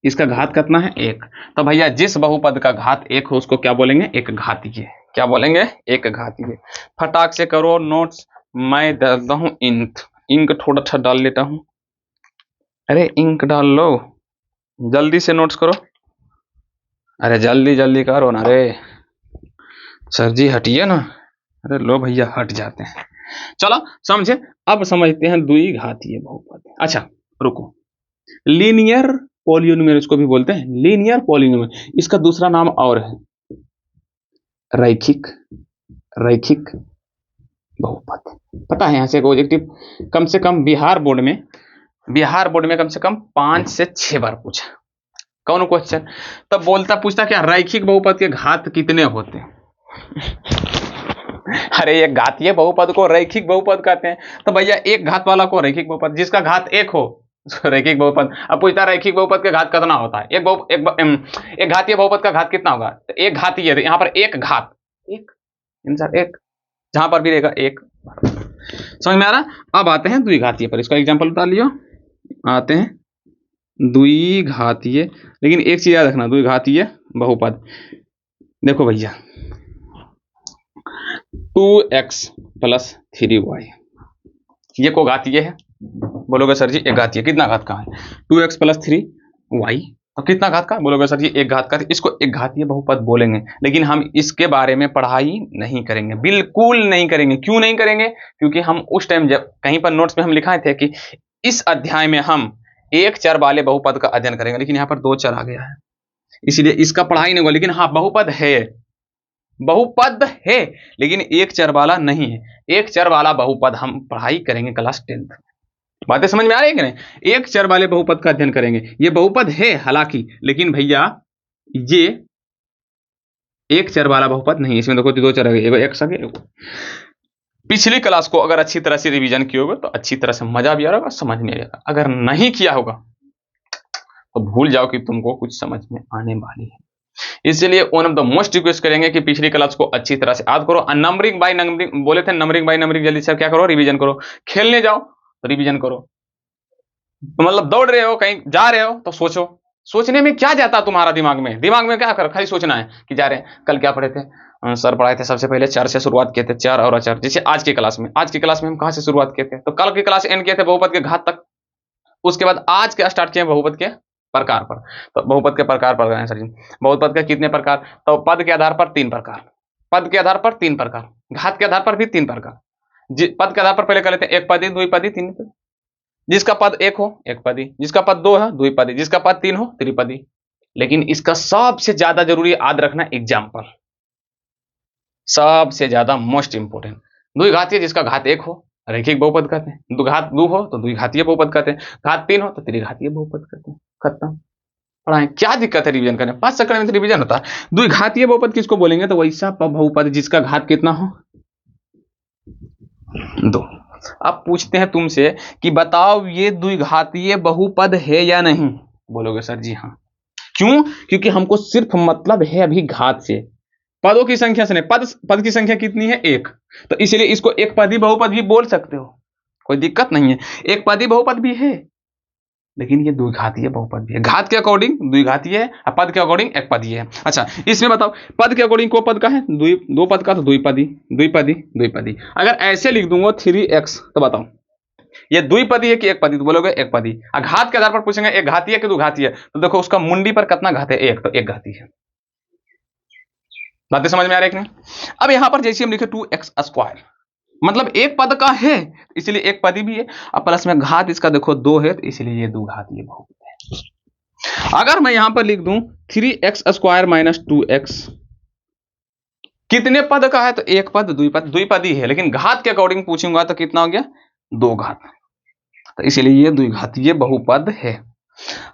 इसका घात कितना है? 1। तो भैया जिस बहुपद का घात 1 हो उसको क्या बोलेंगे? एक घातीय। क्या बोलेंगे? एक घातीय। फटाक से करो नोट्स, मैं डालता हूँ इंक थोड़ा सा डाल लेता हूँ। अरे इंक डाल लो, जल्दी से नोट्स करो। अरे जल्दी जल्दी करो ना रे, सर जी हटिए ना। अरे लो भैया हट जाते हैं। चलो समझे, अब समझते हैं द्विघातीय बहुपद। अच्छा रुको, लीनियर पॉलिनोमियल इसको भी बोलते हैं, लीनियर पॉलिनोमियल। इसका दूसरा नाम और है रैखिक, रैखिक बहुपद। पता है यहाँ से एक ऑब्जेक्टिव कम से कम बिहार बोर्ड में कम से कम 5 से 6 बार पूछा। कौन क्वेश्चन? तब बोलता पूछता क्या, रैखिक बहुपद के घात कितने होते हैं? अरे एक घातीय बहुपद को रैखिक बहुपद कहते हैं। तो भैया एक घात वाला को रैखिक बहुपद, जिसका घात 1 हो रैखिक बहुपद। अब पूछता रैखिक बहुपद के घात कितना होता है? एक घातीय बहुपद का घात कितना होगा? तो एक घातीय, यहाँ पर एक घात, एक जहां पर भी रहेगा एक। समझ में आ रहा? अब आते हैं द्विघातीय पर, इसका एग्जांपल बता लियो। आते हैं द्विघातीय, लेकिन एक चीज याद रखना, द्विघातीय बहुपद। देखो भैया 2x प्लस 3y, ये को घातीय है? बोलोगे सर जी एक घातीय। कितना घात का है? 2x प्लस 3y, तो कितना घात का? बोलोगे सर जी एक घात का। इसको एक घातीय बहुपद बोलेंगे, लेकिन हम इसके बारे में पढ़ाई नहीं करेंगे, बिल्कुल नहीं करेंगे। क्यों नहीं करेंगे? क्योंकि हम उस टाइम जब कहीं पर नोट्स में हम लिखाए थे कि इस अध्याय में हम एक चर वाले बहुपद का अध्ययन करेंगे, लेकिन यहाँ पर 2 चर आ गया है, इसलिए इसका पढ़ाई नहीं होगा। लेकिन हाँ बहुपद है, लेकिन एक चर वाला नहीं है। एक चर वाला बहुपद हम पढ़ाई करेंगे क्लास 10th। बातें समझ में आ रही है कि नहीं? एक चर वाले बहुपद का अध्ययन करेंगे। ये बहुपद है हालांकि, लेकिन भैया ये एक चर वाला बहुपद नहीं। इसमें देखो 2 चर है, एक सके। पिछली क्लास को अगर अच्छी तरह से रिवीजन किए होगे तो अच्छी तरह से मजा भी आ रहा होगा, समझ में आएगा। अगर नहीं किया होगा तो भूल जाओ कि तुमको कुछ समझ में आने वाली है। इसलिए one of the most request करेंगे कि पिछली क्लास को अच्छी तरह से याद करो। नंबरिंग बाय नंबरिंग बोले थे, नंबरिंग बाय नंबरिंग जल्दी से क्या करो? रिवीजन करो। खेलने जाओ तो रिवीजन करो, मतलब दौड़ रहे हो कहीं जा रहे हो तो सोचो। सोचने में क्या जाता तुम्हारा दिमाग में क्या कर, खाली सोचना है कि जा रहे हैं। कल क्या पढ़े थे? सर पढ़ाए थे सबसे पहले चर से शुरुआत किए थे, चर और अचर। जैसे आज की क्लास में हम कहां से शुरुआत किए थे? तो कल की क्लास एंड किए थे बहुपद के घात तक। उसके बाद आज के स्टार्ट किए बहुपद के प्रकार पर। तो बहुपद के प्रकार पर गए सर जी। बहुपद के कितने प्रकार? तो पद के आधार पर 3 प्रकार, पद के आधार पर 3 प्रकार, घात के आधार पर भी 3 प्रकार। पद के आधार पर पहले कर लेते हैं एक पदी, द्विपदी, तीन पदी। जिसका पद 1 हो एक पदी, जिसका पद 2 है द्विपदी, जिसका पद 3 हो त्रिपदी। लेकिन इसका सबसे ज्यादा जरूरी याद रखना एग्जाम्पल, सबसे ज्यादा मोस्ट इंपोर्टेंट। द्विघातीय जिसका घात 1 हो रैखिक बहुपद कहते हैं, घात 2 हो तो द्विघातीय बहुपद कहते हैं, घात 3 हो तो त्रिघातीय बहुपद कहते हैं। खत्म। पढ़ाएं, क्या दिक्कत है रिवीजन करने? 5 सेकंड में रिवीजन होता है। द्विघातीय बहुपद किसको बोलेंगे? तो वैसा बहुपद जिसका घात कितना हो? 2। अब पूछते हैं तुमसे कि बताओ ये द्विघातीय बहुपद है या नहीं? बोलोगे सर जी हाँ। क्यों? क्योंकि हमको सिर्फ मतलब है अभी घात से, पदों की संख्या से नहीं। पद की संख्या कितनी है? 1। तो इसलिए इसको एक पदी बहुपद भी बोल सकते हो, कोई दिक्कत नहीं है। एक पदी बहुपद भी है, लेकिन ये द्विघातीय बहुपद भी है। घात के अकॉर्डिंग द्विघातीय है और पद के अकॉर्डिंग एक पदी है। अच्छा इसमें बताओ पद के अकॉर्डिंग को पद का है? 2 पद का तो द्विपदी, द्विपदी, द्विपदी। अगर ऐसे लिख दूंगा 3x, तो बताओ ये द्विपदी है कि एक पदी? तो बोलोगे एक पदी। घात के आधार पर पूछेंगे एक घातीय कि द्विघातीय, तो देखो उसका मुंडी पर कितना घात है? 1, तो एक घाती है। बातें समझ में आ रही है कि नहीं? अब यहां पर जैसे हम लिखे 2x स्क्वायर, मतलब एक पद का है इसलिए एक पदी भी है, अब प्लस में घात इसका देखो 2 है तो इसलिए ये द्विघातीय बहुपद है। अगर मैं यहां पर लिख दूं 3x स्क्वायर माइनस 2x, कितने पद का है? तो एक पद, द्विपदी है, लेकिन घात के अकॉर्डिंग पूछूंगा तो कितना हो गया? 2 घात, तो इसलिए ये द्विघातीय बहुपद है।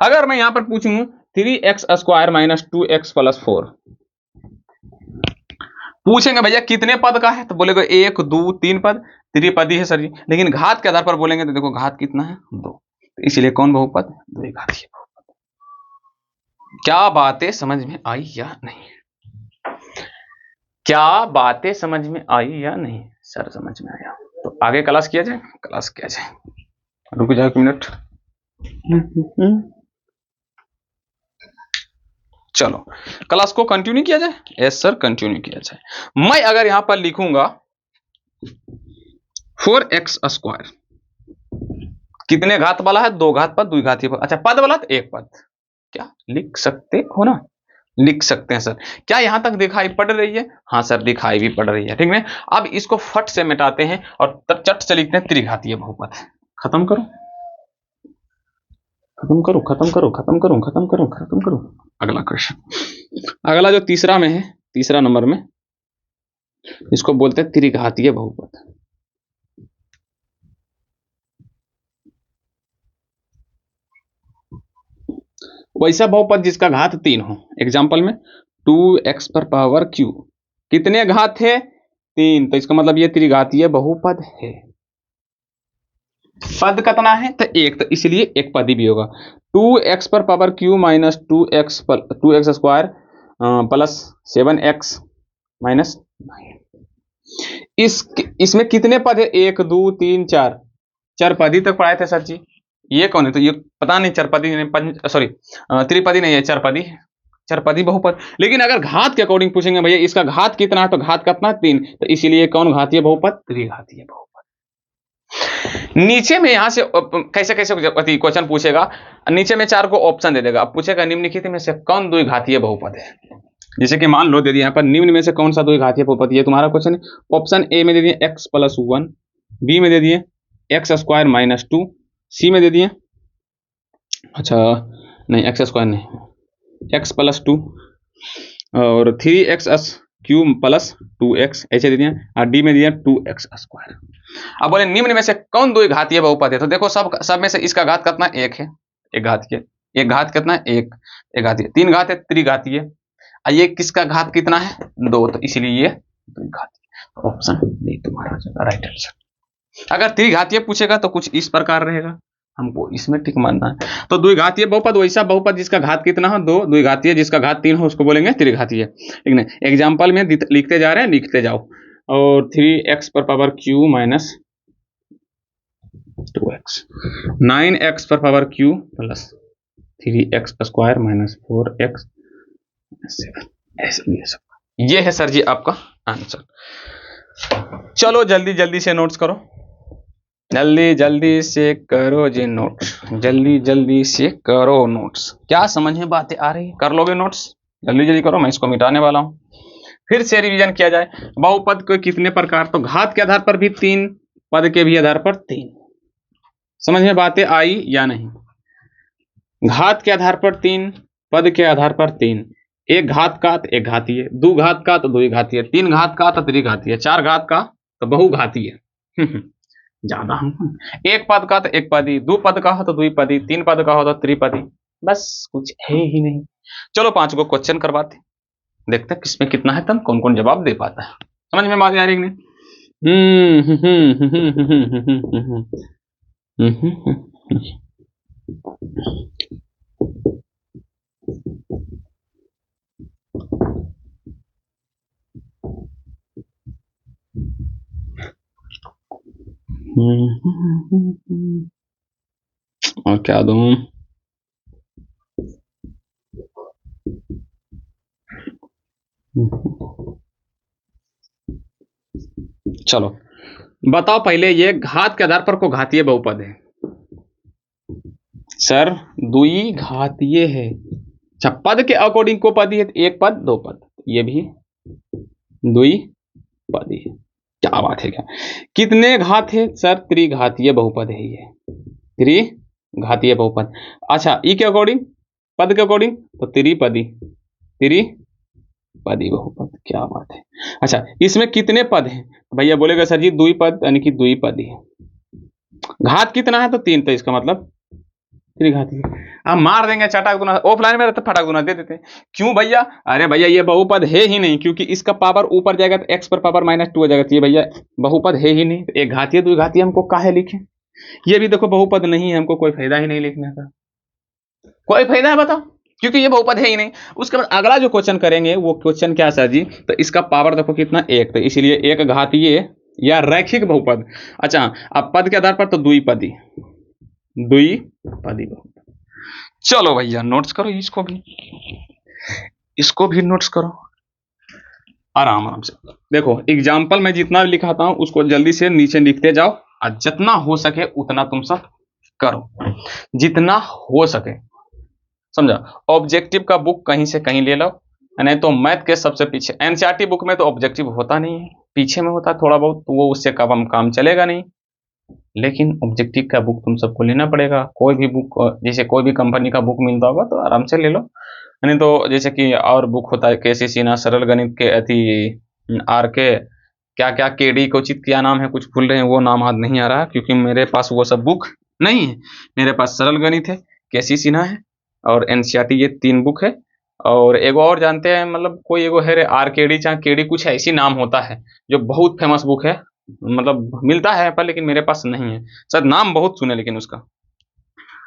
अगर मैं यहां पर पूछूं 3x square minus 2x plus 4, पूछेंगे भैया कितने पद का है? तो बोलेगा 1, 2, 3 पद, त्रिपदी है सर जी। लेकिन घात के आधार पर बोलेंगे तो देखो घात कितना है? 2, तो इसलिए कौन बहुपद? द्विघातीय बहुपद। क्या बातें समझ में आई या नहीं? क्या बातें समझ में आई या नहीं? सर समझ में आया तो आगे क्लास किया जाए, क्लास किया जाए। रुक जाओ 1 मिनट। चलो क्लास को कंटिन्यू किया जाए। यस सर कंटिन्यू किया जाए। मैं अगर यहां पर लिखूंगा 4x², कितने घात वाला है? 2 घात पद, 2 घातीय पद। अच्छा पद वाला तो 1 पद, क्या लिख सकते हो ना? लिख सकते हैं सर। क्या यहां तक दिखाई पड़ रही है? हाँ सर दिखाई भी पड़ रही है, ठीक है। अब इसको फट से मिटाते हैं और चट से लिखते हैं त्रिघातीय बहुपद। खत्म करो खत्म करो खत्म करो खत्म करो खत्म करो खत्म करो। अगला क्वेश्चन, अगला जो तीसरा में है, तीसरा नंबर में, इसको बोलते हैं त्रिघातीय बहुपद। वैसा बहुपद जिसका घात 3 हो। एग्जाम्पल में 2x⁻³ कितने घात है? 3, तो इसका मतलब ये त्रिघातीय बहुपद है। पद कितना है? तो 1, तो इसलिए एक पदी भी होगा। 2x⁻³ minus 2x² plus 7x minus 9। इसमें कितने पद है? 1 2 3 4, 4 पदी तक पढ़ाए थे सर जी। ये कौन है? तो ये पता नहीं, चरपदी नहीं, सॉरी त्रिपदी नहीं है, चरपदी, चरपदी बहुपद। लेकिन अगर घात के अकॉर्डिंग पूछेंगे भैया इसका घात कितना है, तो घात कितना? 3, तो इसीलिए कौन घातीय बहुपद? त्रिघातीय बहुपद। नीचे में यहां से कैसे कैसे क्वेश्चन पूछेगा, नीचे में 4 को ऑप्शन दे देगा। अब पूछेगा निम्नलिखित में से कौन द्विघातीय बहुपद है। जैसे कि मान लो दे दिया यहाँ पर निम्न में से कौन सा द्विघातीय बहुपद, ये तुम्हारा क्वेश्चन है। ऑप्शन ए में दे दिए x+1, बी में दे दिए x² - 2, सी में दे दिए, अच्छा नहीं x² नहीं, x+2 और 3x³ + 2x ऐसे दे दिए, और डी में दिया 2x²। अब बोले निम्न में से कौन द्विघातीय बहुपद है, तो देखो सब में से इसका घात कितना? 1 है, एक घातीय। एक घात कितना है? 1, एक घातीय। 3 घात है, त्रिघातीय। और ये किसका घात कितना है? 2, तो इसलिए ये द्विघातीय। ऑप्शन डी तुम्हारा राइट आंसर। अगर त्रिघातीय पूछेगा तो कुछ इस प्रकार रहेगा, हमको इसमें टिक मानना है। तो द्विघातीय बहुपद वैसा बहुपद जिसका घात कितना हो? 2। द्विघातीय जिसका घात 3 हो उसको बोलेंगे त्रिघातीय, ठीक है। एग्जाम्पल में लिखते जा रहे हैं, लिखते जाओ। और 3x⁻³ minus 2x, 9x⁻³ plus 3x² minus 4x 7, ऐसे भी है सबका। ये है सर जी आपका आंसर। चलो जल्दी जल्दी से नोट्स करो, जल्दी जल्दी से करो जी नोट्स, जल्दी जल्दी से करो नोट्स। क्या समझ में बातें आ रही है? कर लोगे नोट्स? जल्दी जल्दी करो, मैं इसको मिटाने वाला हूं। फिर से रिवीजन किया जाए। बहुपद को कितने प्रकार, तो घात के आधार पर भी 3, पद के भी आधार पर 3। समझ में बातें आई या नहीं? घात के आधार पर 3, पद के आधार पर 3, एक घात का तो एक घातीय, 2 घात का तो द्विघातीय, 3 घात का तो त्रिघातीय, 4 घात का तो बहुघातीय। ज्यादा हमको, एक पद का तो एक पदी, 2 पद का हो तो द्विपदी, 3 पद का हो तो त्रिपदी, बस कुछ है ही नहीं। चलो 5 को क्वेश्चन करवाते, देखते हैं किसमें कितना है, तब कौन कौन जवाब दे पाता है। समझ में बात आ रही है? और क्या दूं? चलो बताओ पहले, ये घात के आधार पर को घातीय बहुपद है सर? द्विघातीय है। अच्छा पद के अकॉर्डिंग को पदी है, तो 1 पद 2 पद, ये भी द्विपदी है। क्या बात है? क्या कितने घात है सर? त्रिघातीय बहुपद है ये, त्रिघातीय बहुपद। अच्छा ई के अकॉर्डिंग, पद के अकॉर्डिंग तो त्रिपदी, त्रिपदी बहुपद। क्या बात है? अच्छा इसमें कितने पद हैं? भैया बोलेगा सर जी द्विपद यानी कि द्विपदी है। घात कितना है? तो 3, तो इसका मतलब त्रिघातीय। हम मार देंगे चटाक दूना, ऑफलाइन में रहते फटाक दूना दे देते। क्यों भैया? अरे भैया ये बहुपद है ही नहीं, क्योंकि इसका पावर ऊपर जाएगा तो x⁻² हो जाएगा, तो ये भैया बहुपद है ही नहीं। तो एक घातीय द्विघातीय हमको काहे लिखे? ये भी देखो बहुपद नहीं है, हमको कोई फायदा ही नहीं लिखने का। कोई फायदा है बताओ? क्योंकि ये बहुपद है ही नहीं। उसके बाद अगला जो क्वेश्चन करेंगे वो क्वेश्चन क्या सर जी, तो इसका पावर देखो कितना, 1, तो इसीलिए एक घातीय या रैखिक बहुपद। अच्छा, अब पद के आधार पर तो द्विपदी बहुपद। चलो भैया नोट्स करो, इसको भी नोट्स करो आराम आराम से। देखो एग्जाम्पल में जितना लिखाता हूं उसको जल्दी से नीचे लिखते जाओ, और जितना हो सके उतना तुम सब करो, जितना हो सके, समझा। ऑब्जेक्टिव का बुक कहीं से कहीं ले लो, नहीं तो मैथ के सबसे पीछे। एनसीईआरटी बुक में तो ऑब्जेक्टिव होता नहीं है, पीछे में होता है थोड़ा बहुत, तो वो उससे काम चलेगा नहीं। लेकिन ऑब्जेक्टिव का बुक तुम सबको लेना पड़ेगा। कोई भी बुक, जैसे कोई भी कंपनी का बुक मिलता होगा तो आराम से ले लो, नहीं तो जैसे कि और बुक होता है केसी सिन्हा सरल गणित के, अति आर के क्या क्या केडी को चित क्या नाम है, कुछ भूल रहे हैं, वो नाम याद नहीं आ रहा क्योंकि मेरे पास वो सब बुक नहीं है। मेरे पास सरल गणित है, केसी सिन्हा है और एनसीईआरटी, ये 3 बुक है। और एगो और जानते हैं, मतलब कोई एगो है आर केडी चाहे केडी, कुछ ऐसी नाम होता है जो बहुत फेमस बुक है, मतलब मिलता है पर लेकिन मेरे पास नहीं है, सर नाम बहुत सुने लेकिन उसका,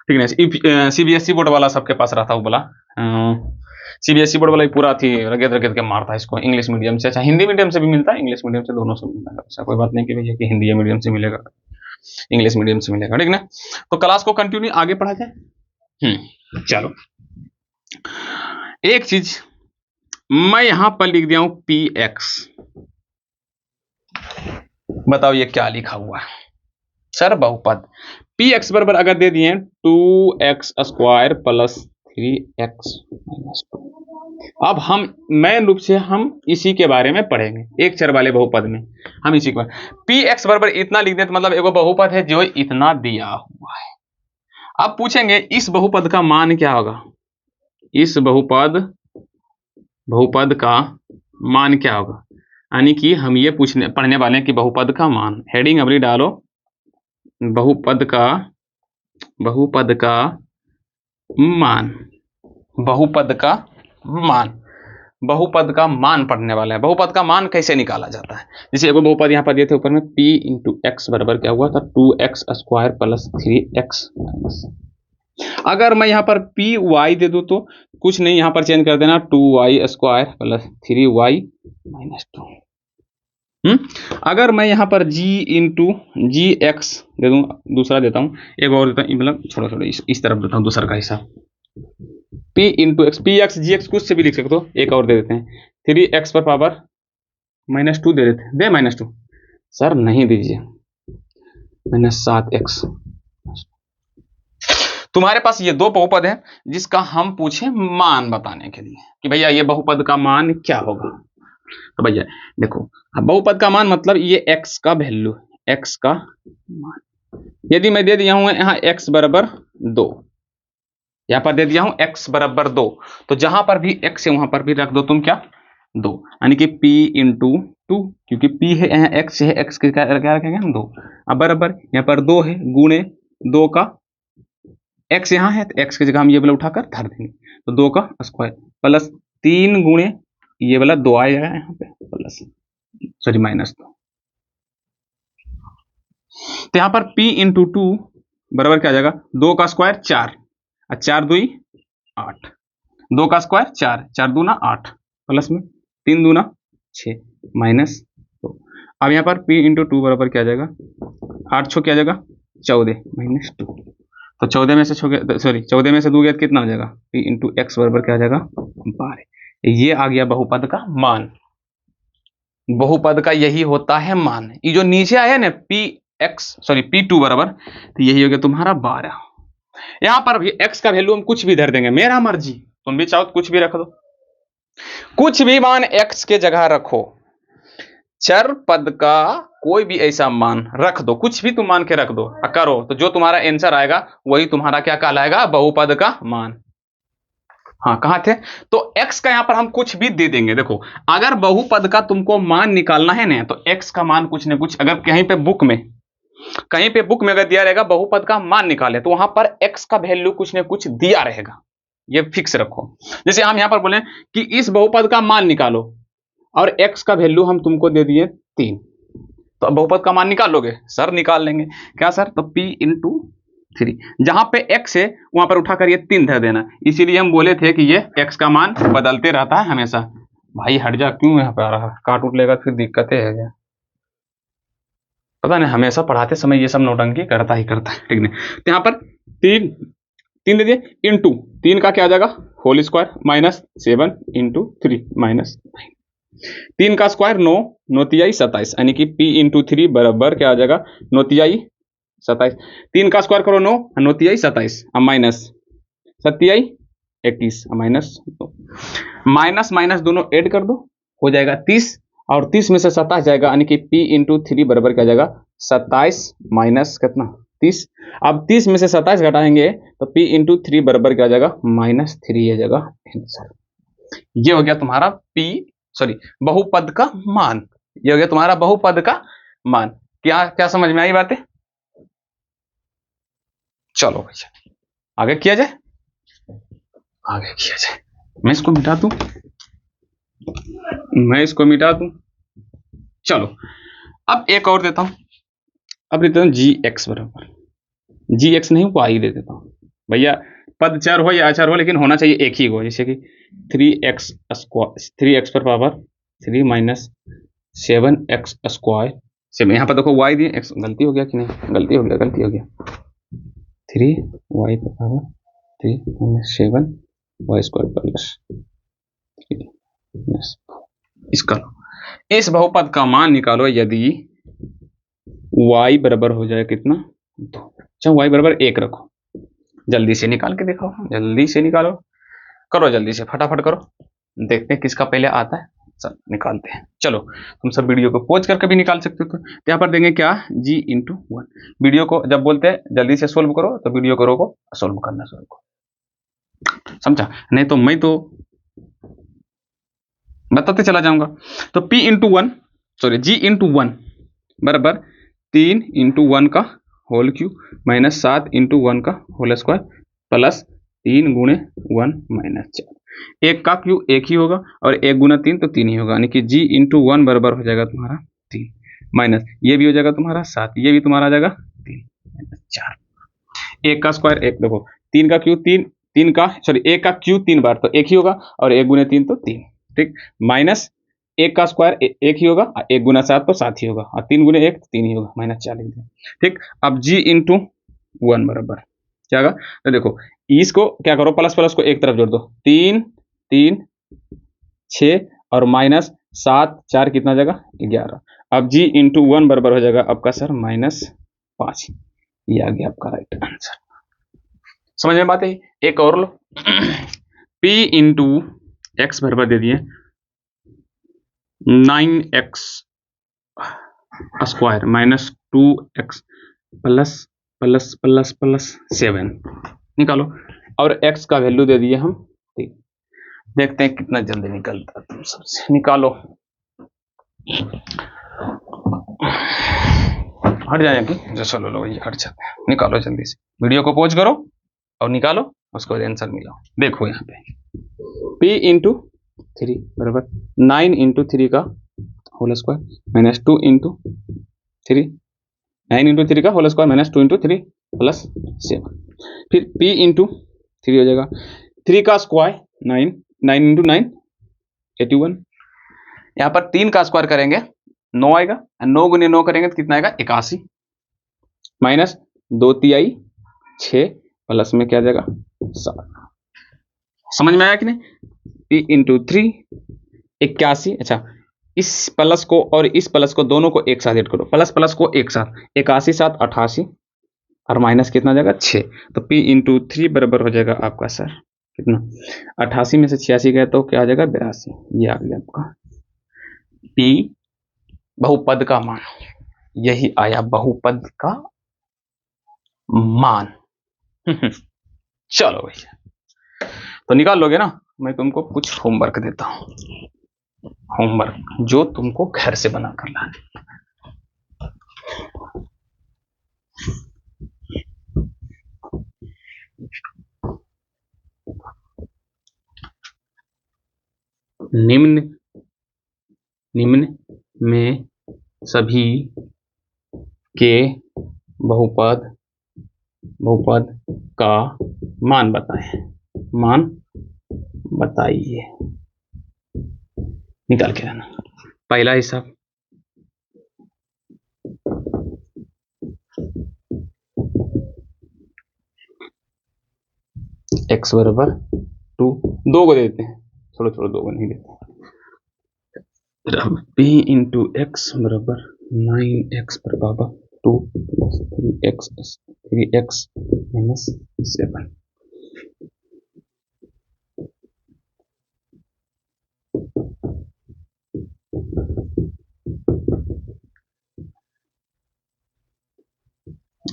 ठीक है। सीबीएसई बोर्ड वाला सबके पास रहता वो बोला, सीबीएसई बोर्ड वाला ही पूरा थी, रगेद रगेद के मारता है इसको। इंग्लिश मीडियम से, अच्छा हिंदी मीडियम से भी मिलता है, इंग्लिश मीडियम से, दोनों से मिलता है। ऐसा कोई बात नहीं कि भैया कि हिंदी मीडियम से मिलेगा, इंग्लिश मीडियम से मिलेगा, ठीक ना। तो क्लास को कंटिन्यू आगे पढ़ा जाए। चलो, एक चीज मैं यहां पर लिख दिया हूं px, बताओ ये क्या लिखा हुआ है सर, बहुपद px बराबर अगर दे दिए 2x square plus 3x minus 2। अब हम मेन रूप से हम इसी के बारे में पढ़ेंगे, एक चर वाले बहुपद में हम इसी को px बराबर इतना लिख दें तो मतलब एगो बहुपद है जो इतना दिया हुआ है। अब पूछेंगे इस बहुपद का मान क्या होगा, इस बहुपद का मान क्या होगा, यानी कि हम ये पढ़ने वाले हैं कि बहुपद का मान, हेडिंग अभी डालो, बहुपद का मान, बहुपद का मान पढ़ने वाला है। बहुपद का मान कैसे निकाला जाता है, जैसे एगो बहुपद यहाँ पर दिए थे ऊपर में, p इंटू एक्स बराबर क्या हुआ था, 2x square plus 3x minus. अगर मैं यहाँ पर पी वाई दे दूं तो कुछ नहीं, यहाँ पर चेंज कर देना, 2y square plus 3y minus 2। अगर मैं यहाँ पर g इंटू जी एक्स दे दूं, दूसरा देता हूँ, एक और देता हूँ, मतलब छोड़ो इस तरफ देता हूँ दूसरा का हिसाब, p into x, p x g x कुछ से भी लिख सकते हो, एक और दे देते हैं, 3x पर पावर -2 दे देते हैं, दे -2 सर, नहीं दीजिए, -7x। तुम्हारे पास ये 2 बहुपद है जिसका हम पूछे मान बताने के लिए कि भैया ये बहुपद का मान क्या होगा। तो भैया देखो, बहुपद का मान मतलब ये x का वैल्यू, x का मान, यदि मैं दे दिया हूं यहाँ x बराबर 2, यहाँ पर दे दिया हूं x बराबर 2, तो जहां पर भी x है वहां पर भी रख दो तुम क्या, 2, यानी कि p इंटू 2, क्योंकि p है यहाँ x है, x के क्या रखेंगे हम 2, अब बराबर यहाँ पर 2 है, गुणे 2 का x यहाँ है तो x की जगह हम ये वाला उठाकर धर देंगे, तो 2 का स्क्वायर प्लस 3 गुणे ये वाला 2 आएगा यहाँ पे प्लस, सॉरी -2, तो यहाँ पर p इंटू 2 बराबर क्या आ जाएगा, 2 का स्क्वायर 4 और 4 2 8, 2 का स्क्वायर 4, 4 दूना 8 प्लस में 3 दूना 6 माइनस 2। अब यहाँ पर p इंटू 2 बराबर क्या आ जाएगा, 8 छो क्या आ जाएगा 14 -2, तो 14 में से 2 गया कितना आ जाएगा, p इंटू एक्स बराबर क्या आ जाएगा 12। ये आ गया बहुपद का मान, बहुपद का यही होता है मान। ये जो नीचे आया ना p2 बराबर, तो यही हो गया तुम्हारा 12। यहां पर भी x का वैल्यू हम कुछ भी धर देंगे, मेरा मर्जी, तुम भी चाहो कुछ भी रख दो, कुछ भी मान x के जगह रखो, चर पद का कोई भी ऐसा मान रख दो, कुछ भी तुम मान के रख दो करो, तो जो तुम्हारा आंसर आएगा वही तुम्हारा क्या कहलाएगा, बहुपद का मान। हाँ कहां थे, तो x का यहां पर हम कुछ भी दे देंगे। देखो अगर बहुपद का तुमको मान निकालना है ना, तो x का मान कुछ न कुछ, अगर कहीं पे बुक में अगर दिया रहेगा बहुपद का मान निकाले, तो वहां पर x का वैल्यू कुछ न कुछ दिया रहेगा, ये फिक्स रखो। जैसे हम यहां पर बोले कि इस बहुपद का मान निकालो और x का वैल्यू हम तुमको दे दिए 3, तो बहुपद का मान निकाल लोगे, सर निकाल लेंगे क्या सर, तो p इंटू 3। जहां पे x है वहां पर उठाकर ये 3 धर देना, इसीलिए हम बोले थे कि ये x का मान बदलते रहता है हमेशा। भाई हट जा, क्यों यहाँ पे आ रहा है, काट उठ लेगा फिर दिक्कतें है क्या, पता नहीं, हमेशा पढ़ाते समय ये सब नौटंकी करता ही करता है, ठीक नहीं। तो यहाँ पर 3 3 दे दिए, इंटू 3 का क्या आ जाएगा whole square minus 7 into 3 minus 3 का स्क्वायर 9, 9 तिहाई 27, यानी कि p इंटू 3 बराबर क्या आ जाएगा 9 तिहाई 27। 3 का स्क्वायर करो 9, 9 तिहाई 27, अब माइनस 7 तिहाई 21, माइनस माइनस माइनस दोनों ऐड कर दो, हो जाएगा 30, और 30 में से 27 जाएगा, यानी कि p इंटू 3 बराबर क्या जाएगा 27 माइनस कितना 30। अब 30 में से 27 घटाएंगे तो p इंटू 3 बराबर क्या जाएगा -3 आ जाएगा आंसर। ये हो गया तुम्हारा बहुपद का मान, ये हो गया तुम्हारा बहुपद का मान। क्या क्या समझ में आई बातें? चलो भैया आगे किया जाए, आगे किया जाए। मैं इसको मिटा दूं, मैं इसको मिटा दूं। चलो अब एक और देता हूं, अब देता हूं जी एक्स बराबर, जी एक्स नहीं वाई दे देता हूं। भैया पद चर हो या अचर हो, लेकिन होना चाहिए एक ही हो, जैसे कि 3x स्क्वायर, 3x पर power 3 minus 7x square. Seven यहाँ पर देखो y दिए, x गलती हो गया कि नहीं, गलती हो गया, गलती हो गया। 3y पर power 3 minus 7y square plus इसका इस बहुपद का मान निकालो यदि y बराबर हो जाए कितना 2। अच्छा y बराबर 1 रखो, जल्दी से निकाल के दिखाओ, जल्दी से निकालो, करो जल्दी से, फटाफट करो, देखते हैं किसका पहले आता है, चल निकालते हैं। चलो तुम सब वीडियो को पॉज करके भी निकाल सकते हो। तो यहाँ पर देंगे क्या g इंटू 1। वीडियो को जब बोलते हैं जल्दी से सोल्व करो तो वीडियो को रोको, सोल्व करना सोल्व को, समझा, नहीं तो मैं तो बताते चला जाऊंगा। तो p into 1 sorry g into 1 बराबर 3 इंटू 1 का होल क्यूब माइनस 7 इंटू 1 का होल स्क्वायर प्लस 3 गुणे 1 माइनस 4। एक का क्यूब एक ही होगा और 1 गुना 3 तो 3 ही होगा, यानी कि g इंटू 1 बराबर हो जाएगा तुम्हारा 3 माइनस ये भी हो जाएगा तुम्हारा 7, ये भी तुम्हारा आ जाएगा 3 माइनस 4। एक का स्क्वायर एक, देखो 3 का क्यूब 3 का सॉरी 1 का क्यूब 3 बार तो एक ही होगा और 1 गुने 3 तो 3, ठीक, माइनस 1 का स्क्वायर एक ही होगा, 1 गुना 7 तो 7 ही होगा, और 3 गुने 1 तो 3 ही होगा, माइनस 4 लिख दिया, ठीक। अब g इंटू 1 बराबर क्या होगा, तो देखो इसको क्या करो प्लस प्लस को एक तरफ जोड़ दो, 3 3 6 और माइनस 7 4 कितना जाएगा 11। अब g इंटू 1 बराबर हो जाएगा आपका सर -5, ये आ गया आपका राइट आंसर। समझ में बात है? एक और लो, p इंटू एक्स बराबर दे दिए 9x square minus 2x plus plus plus plus 7 निकालो, और x का वैल्यू दे दिए हम, ठीक, देखते हैं कितना जल्दी निकलता है, तुम सबसे निकालो, हट जाएंगे जैसा लो ये हट जाते हैं, निकालो जल्दी से, वीडियो को पॉज करो और निकालो, उसको आंसर मिलाओ। देखो यहाँ पे p इंटू 3 बराबर 9 इंटू 3 का whole square minus 2 into 3, 9 into 3 का whole square minus 2 into 3 plus 7, फिर p इंटू 3 हो जाएगा 3 का स्क्वायर 9, 9 इंटू 9 81, यहाँ पर 3 का स्क्वायर करेंगे 9 आएगा, 9 गुने 9 करेंगे तो कितना आएगा 81, माइनस 2 तिहाई 6 प्लस में क्या आ जाएगा 7। समझ में आया कि नहीं? p इंटू 3 81, अच्छा इस प्लस को और इस प्लस को दोनों को एक साथ ऐड करो, प्लस प्लस को एक साथ, 81 7 88 और माइनस कितना जाएगा 6, तो p इंटू 3 बराबर हो जाएगा आपका सर कितना 88 में से 86 गए तो क्या आ जाएगा 82, ये आ गया आपका p बहुपद का मान, यही आया बहुपद का मान। चलो भैया तो निकाल लोगे ना, मैं तुमको कुछ होमवर्क देता हूं, होमवर्क जो तुमको घर से बना कर लाना। निम्न में सभी के बहुपद बहुपद का मान बताएं, मान बताइए, निकाल के लाना। पहला हिसाब, x बराबर 2, 2 को देते हैं, छोड़ो 2 को नहीं देते। p इंटू एक्स बराबर 9x पर पावर 2 प्लस 3x माइनस 7।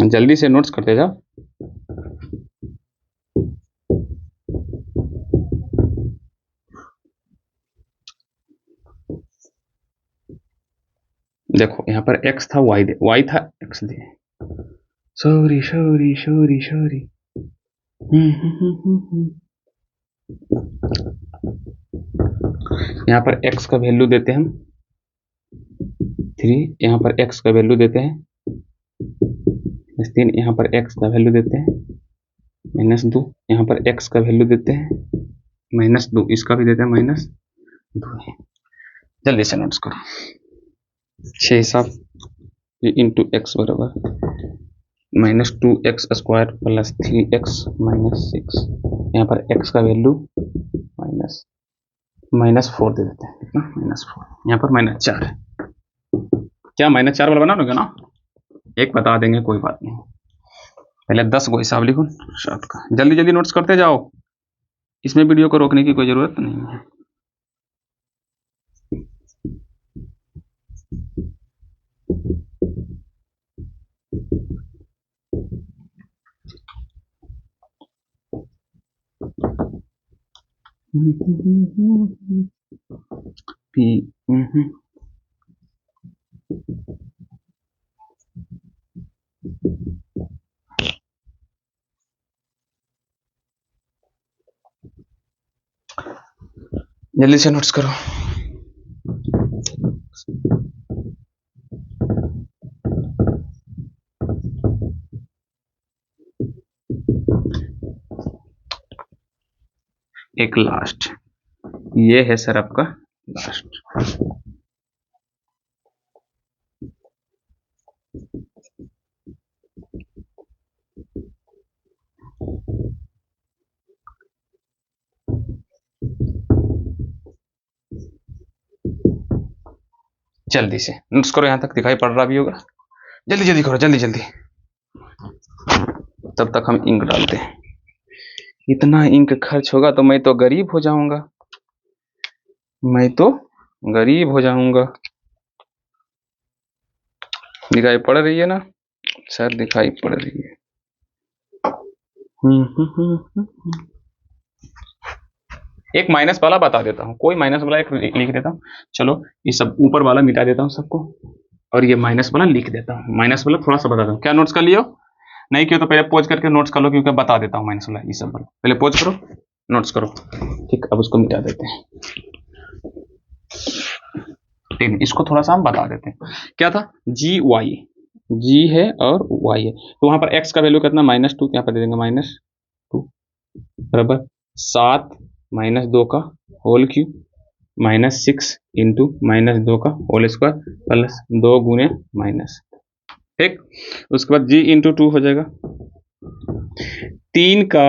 जल्दी से नोट्स करते जाओ। देखो यहाँ पर x था, y था, x दे। Sorry sorry sorry sorry. यहाँ पर x का वैल्यू देते हैं हम 3, यहाँ पर x का वैल्यू देते हैं -3, यहाँ पर x का वैल्यू देते हैं -2, यहाँ पर x का वैल्यू देते हैं -2, इसका भी देते हैं -2। जल्दी से नोट्स करो। 6 हिसाब इंटू एक्स बराबर -2x square plus 3x minus 6। यहाँ पर x का वैल्यू -4 दे देते हैं, कितना -4, यहाँ पर -4 है। क्या -4 वाला बना लोगे ना? एक बता देंगे, कोई बात नहीं। पहले 10 को हिसाब लिखो सात का। जल्दी जल्दी नोट्स करते जाओ, इसमें वीडियो को रोकने की कोई जरूरत नहीं है। जल्दी से नोट्स करो। एक लास्ट, ये है सर आपका लास्ट। जल्दी से नोट्स करो, यहां तक दिखाई पड़ रहा भी होगा। जल्दी जल्दी करो, जल्दी जल्दी, तब तक हम इंक डालते हैं। इतना इंक खर्च होगा तो मैं तो गरीब हो जाऊंगा, मैं तो गरीब हो जाऊंगा। दिखाई पड़ रही है ना सर? दिखाई पड़ रही है। एक माइनस वाला बता देता हूँ, कोई माइनस वाला एक लिख देता हूँ। चलो ये सब ऊपर वाला मिटा देता हूँ सबको, और ये माइनस वाला लिख देता हूँ। माइनस वाला थोड़ा सा बता दूँ। क्या नोट्स कर लियो? नहीं किया तो पहले पोज करके नोट्स कर लो, क्योंकि बता देता हूँ माइनस वाला ये सब वाला। पहले पोज करो, नोट्स करो, ठीक। अब उसको मिटा देते हैं, ठीक। इसको थोड़ा सा हम बता देते हैं। क्या था? जी है और y है, तो वहां पर x का वैल्यू कितना? -2, यहाँ पर दे देंगे -2 बराबर 7 -2 का होल क्यूब -6 इंटू -2 का होल स्क्वायर प्लस 2 गुने माइनस, ठीक। उसके बाद g इंटू 2 हो जाएगा 3 का,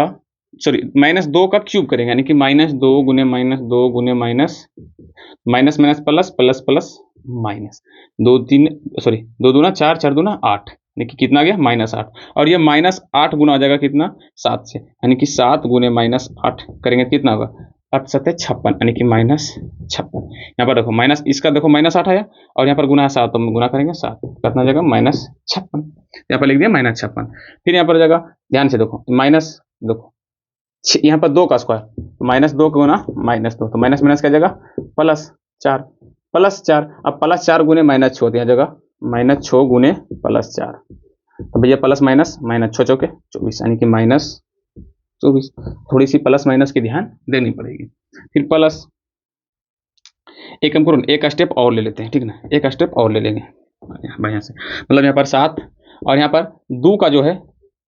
सॉरी -2 का क्यूब करेंगे, यानी कि -2 गुने -2 गुने minus minus minus plus plus plus minus 2 3, sorry 2 दूना 4, 4 दूना 8, यानी कि कितना गया? -8। और ये -8 गुना हो जाएगा कितना? 7 से, यानी कि 7 गुने -8 करेंगे कितना होगा? 8 7 56, यानी कि -56। यहाँ पर देखो माइनस, इसका देखो -8 आया, और यहाँ पर गुना 7, तो हम गुना करेंगे 7, कितना जाएगा? -56। यहाँ पर लिख दिया -56। फिर यहाँ पर जाएगा, ध्यान से देखो, माइनस, देखो यहाँ पर 2 का स्क्वायर, तो -2 गुना -2, तो माइनस माइनस क्या जाएगा? +4 +4। अब +4 गुने -6 होती है जगह, -6 गुने +4, तो भैया प्लस माइनस -6 चौके 24, यानी कि -24। थोड़ी सी प्लस माइनस की ध्यान देनी पड़ेगी। फिर प्लस, एक हम करो, एक स्टेप और ले लेते हैं, ठीक ना? एक स्टेप और ले लेंगे बढ़िया से, मतलब यहाँ पर 7, और यहाँ पर 2 का जो है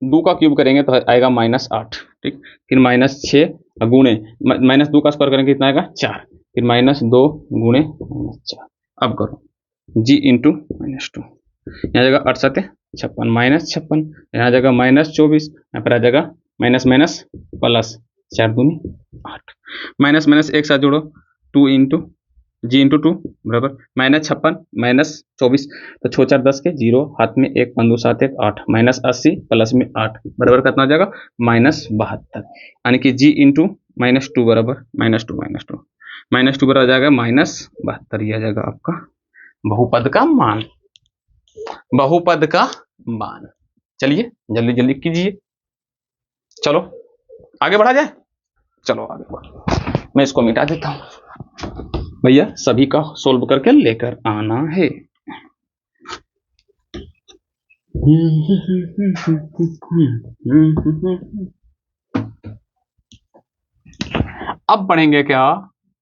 2 का क्यूब करेंगे तो आएगा -8, ठीक। फिर -6 गुणे -2 का स्क्वायर करेंगे कितना आएगा 4, फिर -2 गुणे -4। अब करो g इंटू -2, यहाँ जाएगा 8 7 56 -56, यहाँ जाएगा -24, यहाँ पर आ जाएगा माइनस माइनस प्लस 4 दूनी 8, माइनस माइनस एक साथ जोड़ो 2 इंटू जी इंटू 2 बराबर -56 -24, तो 6 4 10 के 0, हाथ में 1 5 2 7 1 8, -80 प्लस में 8 बराबर कितना हो जाएगा -72, यानी कि जी इंटू -2 बराबर -2 बराबर आ जाएगा -72। यह आ जाएगा आपका बहुपद का मान, बहुपद का मान। चलिए जल्दी जल्दी कीजिए, चलो आगे बढ़ा जाए, चलो आगे बढ़, मैं इसको मिटा देता हूं भैया, सभी का सोल्व करके लेकर आना है। अब पढ़ेंगे क्या,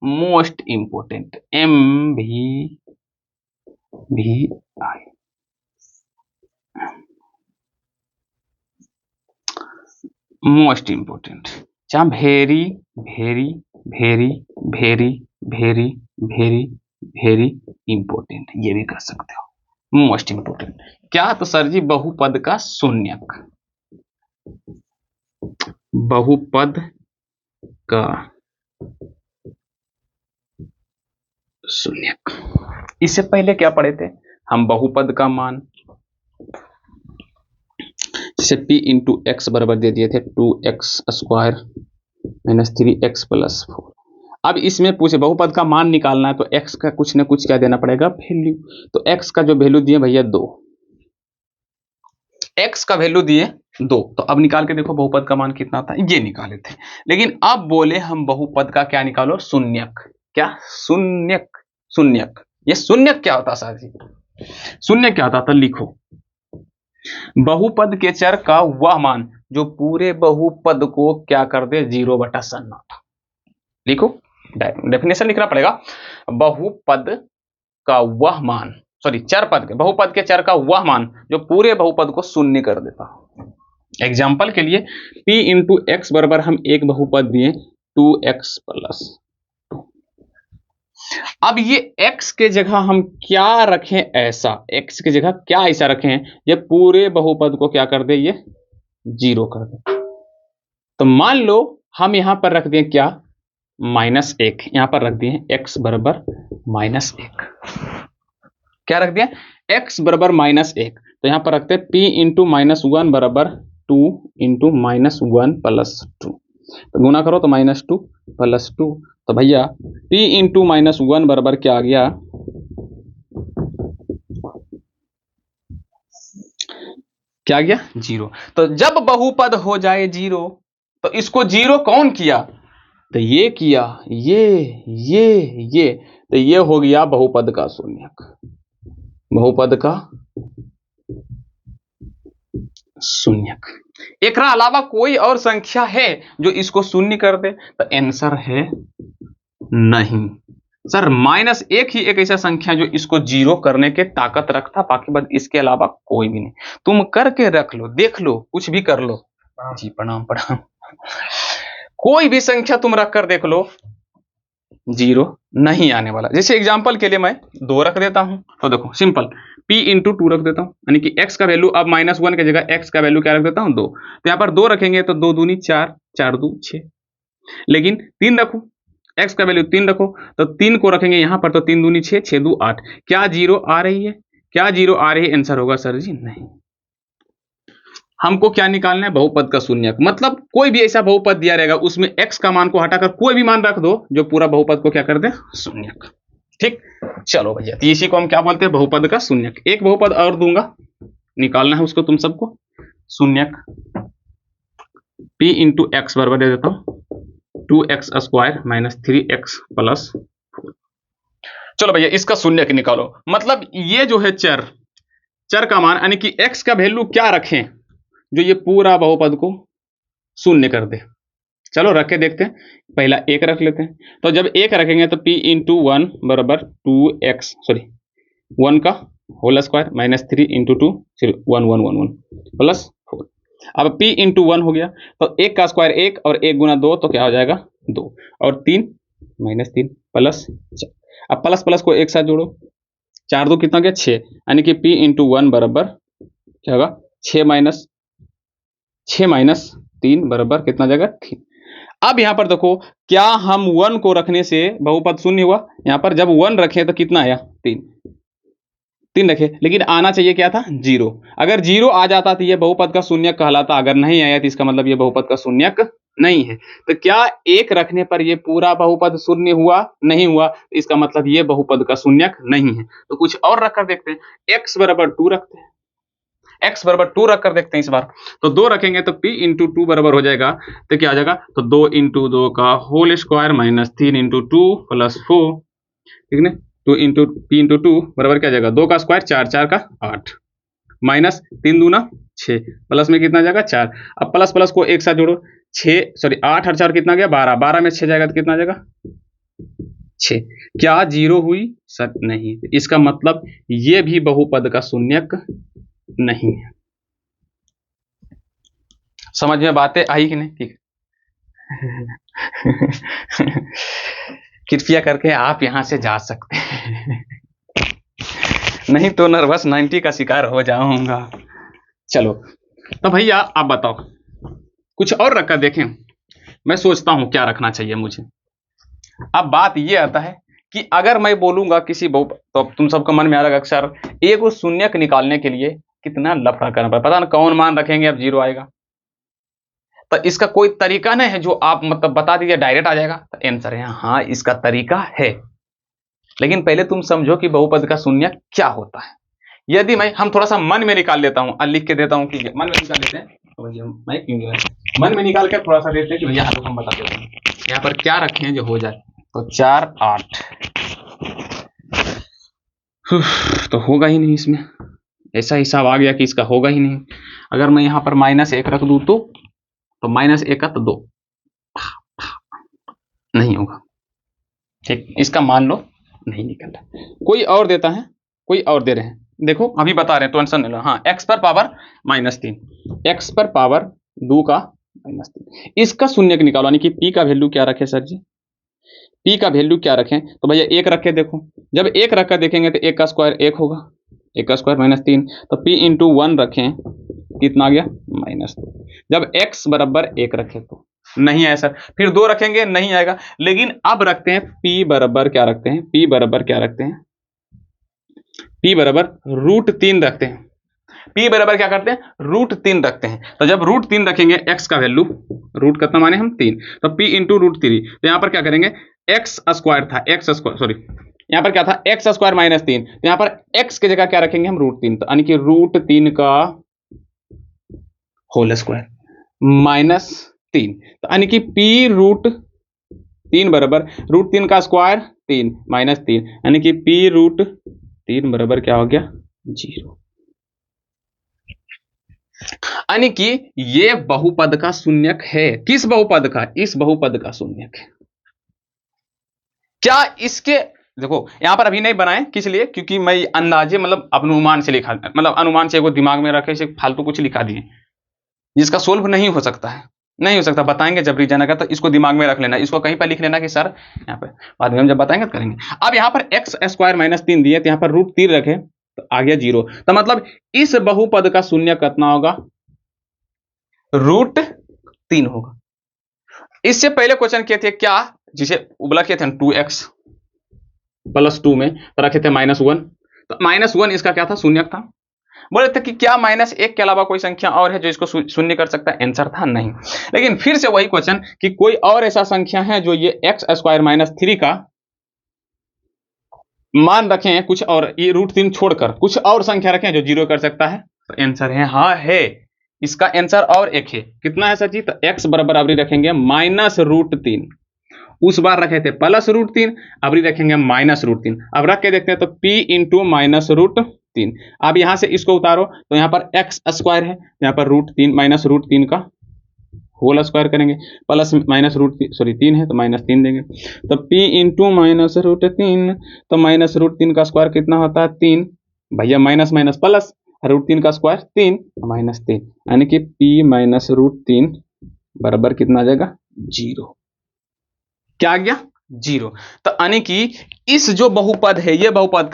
most important MVI, most important, जहां very very very very very very very important, ये भी कर सकते हो मोस्ट इंपोर्टेंट क्या, तो सर जी बहुपद का शून्यक, बहुपद का शून्यक। इससे पहले क्या पढ़े थे हम, बहुपद का मान, जैसे p इंटू एक्स बराबर दे दिए थे 2x स्क्वायर -3x + 4। अब इसमें पूछे बहुपद का मान निकालना है तो x का कुछ ना कुछ क्या देना पड़ेगा, वैल्यू। तो x का जो वैल्यू दिए भैया 2, x का वैल्यू दिए 2, तो अब निकाल के देखो बहुपद का मान कितना था, ये निकाले थे। लेकिन अब बोले हम बहुपद का क्या निकालो, शून्यक। क्या शून्यक, शून्यक, ये शून्यक क्या होता सर जी, शून्य क्या होता था, लिखो बहुपद के चर का वह मान जो पूरे बहुपद को क्या कर दे, 0/सन्नाटा। लिखो, डेफिनेशन लिखना पड़ेगा, बहुपद का वह मान, सॉरी चर पद के, बहुपद के चर का वह मान जो पूरे बहुपद को शून्य कर देता। एग्जाम्पल के लिए p इंटू एक्स बराबर हम एक बहुपद दिए 2x + 2। अब ये x के जगह हम क्या रखें, ऐसा x के जगह क्या ऐसा रखें ये पूरे बहुपद को क्या कर दे, ये 0 कर दे। तो मान लो हम यहां पर रख दें क्या, -1, यहां पर रख दिए x बराबर -1, क्या रख दिया, x बराबर -1, तो यहां पर रखते p इंटू -1 बराबर 2 इंटू -1 + 2, तो गुना करो तो -2 + 2, तो भैया p इंटू -1 बराबर क्या आ गया, क्या आ गया 0। तो जब बहुपद हो जाए 0 तो इसको 0 कौन किया, तो ये किया, ये, तो ये हो गया बहुपद का शून्यक, बहुपद का शून्यक। एक अलावा कोई और संख्या है जो इसको शून्य कर दे, तो आंसर है नहीं सर, -1 ही एक ऐसा संख्या जो इसको 0 करने के ताकत रखता, बाकी बस इसके अलावा कोई भी नहीं। तुम करके रख लो, देख लो, कुछ भी कर लो जी, प्रणाम प्रणाम। कोई भी संख्या तुम रख कर देख लो, 0 नहीं आने वाला। जैसे एग्जांपल के लिए मैं 2 रख देता हूं, तो देखो सिंपल, p इंटू 2 रख देता हूं, यानी कि x का वैल्यू अब -1 की जगह x का वैल्यू क्या रख देता हूं, 2। तो यहाँ पर 2 रखेंगे तो 2 दूनी 4, 4 2 6। लेकिन 3 रखो, x का वैल्यू 3 रखो, तो 3 को रखेंगे यहाँ पर, तो 3 दूनी 6, 6 2 8। क्या 0 आ रही है, क्या 0 आ रही है, आंसर होगा सर जी नहीं। हमको क्या निकालना है, बहुपद का शून्यक। मतलब कोई भी ऐसा बहुपद दिया रहेगा उसमें x का मान को हटाकर कोई भी मान रख दो जो पूरा बहुपद को क्या कर दे, शून्यक। ठीक, चलो भैया, तो इसी को हम क्या बोलते हैं, बहुपद का शून्यक। एक बहुपद और दूंगा, निकालना है उसको तुम सबको, शून्यक p इंटू एक्स बराबर दे देता हूं 2x स्क्वायर -3x + 4। चलो भैया इसका शून्यक निकालो। मतलब ये जो है चर का मान, यानी कि x का वैल्यू क्या रखें जो ये पूरा बहुपद को शून्य कर दे। चलो रख के देखते हैं, पहला 1 रख लेते हैं। तो जब 1 रखेंगे तो p इंटू 1 बराबर 2x, सॉरी 1 का होल स्क्वायर -3 इंटू 2 1 1 1 1 + 4। अब p इंटू 1 हो गया, तो 1 का स्क्वायर 1 और 1 गुना 2 तो क्या हो जाएगा 2 और 3 माइनस 3 प्लस 4। अब प्लस प्लस को एक साथ जोड़ो, 4 2 कितना गया 6, यानी कि p इंटू 1 बराबर क्या होगा 6 माइनस 3 बराबर कितना जाएगा 3। अब यहाँ पर देखो क्या हम 1 को रखने से बहुपद शून्य हुआ, यहाँ पर जब 1 रखे तो कितना आया 3 रखे, लेकिन आना चाहिए क्या था 0। अगर 0 आ जाता तो ये बहुपद का शून्यक कहलाता, अगर नहीं आया तो इसका मतलब ये बहुपद का शून्यक नहीं है। तो क्या 1 रखने पर ये पूरा बहुपद शून्य हुआ, नहीं हुआ, तो इसका मतलब ये बहुपद का शून्यक नहीं है। तो कुछ और रखकर देखते हैं, x बराबर 2 रखते हैं, x बराबर 2 रखकर देखते हैं इस बार। तो 2 रखेंगे तो p इंटू 2 बराबर हो जाएगा, तो क्या आ जाएगा, तो 2 इंटू 2 का whole square minus 3 into 2 plus 4, ठीक है ना। 2 इंटू p इंटू 2 बराबर क्या जाएगा 2 का स्क्वायर 4 4 का 8 माइनस 3 दूना 6 प्लस में कितना जाएगा 4। अब प्लस प्लस को एक साथ जोड़ो, 8 और 4 कितना गया 12, 12 में 6 जाएगा तो कितना जाएगा 6। क्या 0 हुई सर नहीं, इसका मतलब ये भी बहुपद का शून्यक नहीं है। समझ में बातें आई कि नहीं, ठीक कृपया करके आप यहां से जा सकते हैं नहीं तो नर्वस 90 का शिकार हो जाऊंगा। चलो तो भैया आप बताओ, कुछ और रखकर देखें, मैं सोचता हूं क्या रखना चाहिए मुझे। अब बात ये आता है कि अगर मैं बोलूंगा किसी तो तुम सबको मन में आ रहा है अक्सर एक शून्यक निकालने के लिए कितना लफड़ा करना पड़ा, पता ना कौन मान रखेंगे, अब 0 आएगा। तो इसका कोई तरीका नहीं है जो आप मतलब बता दीजिए डायरेक्ट आ जाएगा। तो आंसर है हाँ, इसका तरीका है, लेकिन पहले तुम समझो कि बहुपद का शून्यक क्या होता है। यदि हम थोड़ा सा मन में निकाल लेता हूं, लिख के देता हूं कि मन में निकाल लेते हैं, तो भैया मैं क्यों मन में निकाल के थोड़ा सा देते हैं कि भैया हम बता देते हैं यहाँ पर क्या रखें जो हो जाए। तो 4 8 तो होगा ही नहीं, इसमें ऐसा हिसाब आ गया कि इसका होगा ही नहीं। अगर मैं यहाँ पर -1 रख दूं तो -1 का तो 2 नहीं होगा, ठीक, इसका मान लो नहीं निकल रहा। कोई और देता है, कोई और दे रहे हैं, देखो अभी बता रहे हैं, टेंशन नहीं लो। हाँ, x पर पावर -3, x पर पावर 2 का -3, इसका शून्यक निकालो, यानी कि p का वैल्यू क्या रखें सर जी, p का वैल्यू क्या रखें। तो भैया 1 रख के देखो, जब 1 रख कर देखेंगे तो 1 का स्क्वायर 1 होगा, 1 का स्क्वायर -3, तो p इंटू 1 रखें कितना आ गया -2। जब x बराबर 1 रखें तो नहीं आया सर, फिर 2 रखेंगे नहीं आएगा, लेकिन अब रखते हैं p बराबर क्या रखते हैं, p बराबर क्या रखते हैं, p बराबर √3 रखते हैं। p बराबर क्या करते हैं, √3 रखते हैं। तो जब √3 रखेंगे x का वैल्यू, रूट कितना माने हम 3, तो p इंटू √3, तो यहाँ पर क्या करेंगे x स्क्वायर था, x स्क्वायर सॉरी यहाँ पर क्या था x स्क्वायर -3, तो यहाँ पर x की जगह क्या रखेंगे हम √3, तो यानी कि √3 का होल स्क्वायर -3, तो यानी कि p √3 बराबर √3 का स्क्वायर 3 -3, यानी कि p √3 बराबर क्या हो गया 0। यानी कि ये बहुपद का शून्यक है। किस बहुपद का, इस बहुपद का शून्यक है। क्या इसके देखो यहां पर अभी नहीं बनाए, किस लिए, क्योंकि मैं अंदाजे मतलब अनुमान से लिखा, मतलब अनुमान से वो दिमाग में रखे से फालतू कुछ लिखा दिए जिसका सोल्व नहीं हो सकता है, नहीं हो सकता, बताएंगे जब रीजन आएगा, तो इसको दिमाग में रख लेना, इसको कहीं पर लिख लेना कि सर यहाँ पर बाद में हम जब बताएंगे तो करेंगे। अब यहाँ पर x स्क्वायर -3 दिए, तो यहाँ पर √3 रखे तो आ गया 0, तो मतलब इस बहुपद का शून्य कितना होगा, √3 होगा। इससे पहले क्वेश्चन किए थे क्या, जिसे उबला किए थे 2x + 2 में, तो रखे थे -1, तो -1 इसका क्या था शून्यक था। बोले थे कि क्या -1 के अलावा कोई संख्या और है जो इसको शून्य कर सकता है, आंसर था नहीं। लेकिन फिर से वही क्वेश्चन कि कोई और ऐसा संख्या है जो ये x स्क्वायर -3 का मान रखें कुछ और, ये √3 छोड़कर कुछ और संख्या रखें जो 0 कर सकता है, तो आंसर है हाँ है, इसका आंसर और एक है। कितना है सर जी, तो x बराबर अभी रखेंगे -√3, उस बार रखे थे +√3, अभी रखेंगे -√3। अब रख के देखते हैं, तो p इंटू -√3, अब यहां से इसको उतारो तो यहाँ पर x स्क्वायर है, यहाँ पर -√3 का होल स्क्वायर करेंगे, प्लस -3 है तो -3 देंगे, तो p इंटू -√3, तो -√3 का स्क्वायर कितना होता है 3, भैया माइनस माइनस प्लस, √3 का स्क्वायर 3 -3, यानी कि p माइनस √3 बराबर कितना आ जाएगा 0। क्या आ गया 0। तो यानी कि इस जो बहुपद है ये बहुपद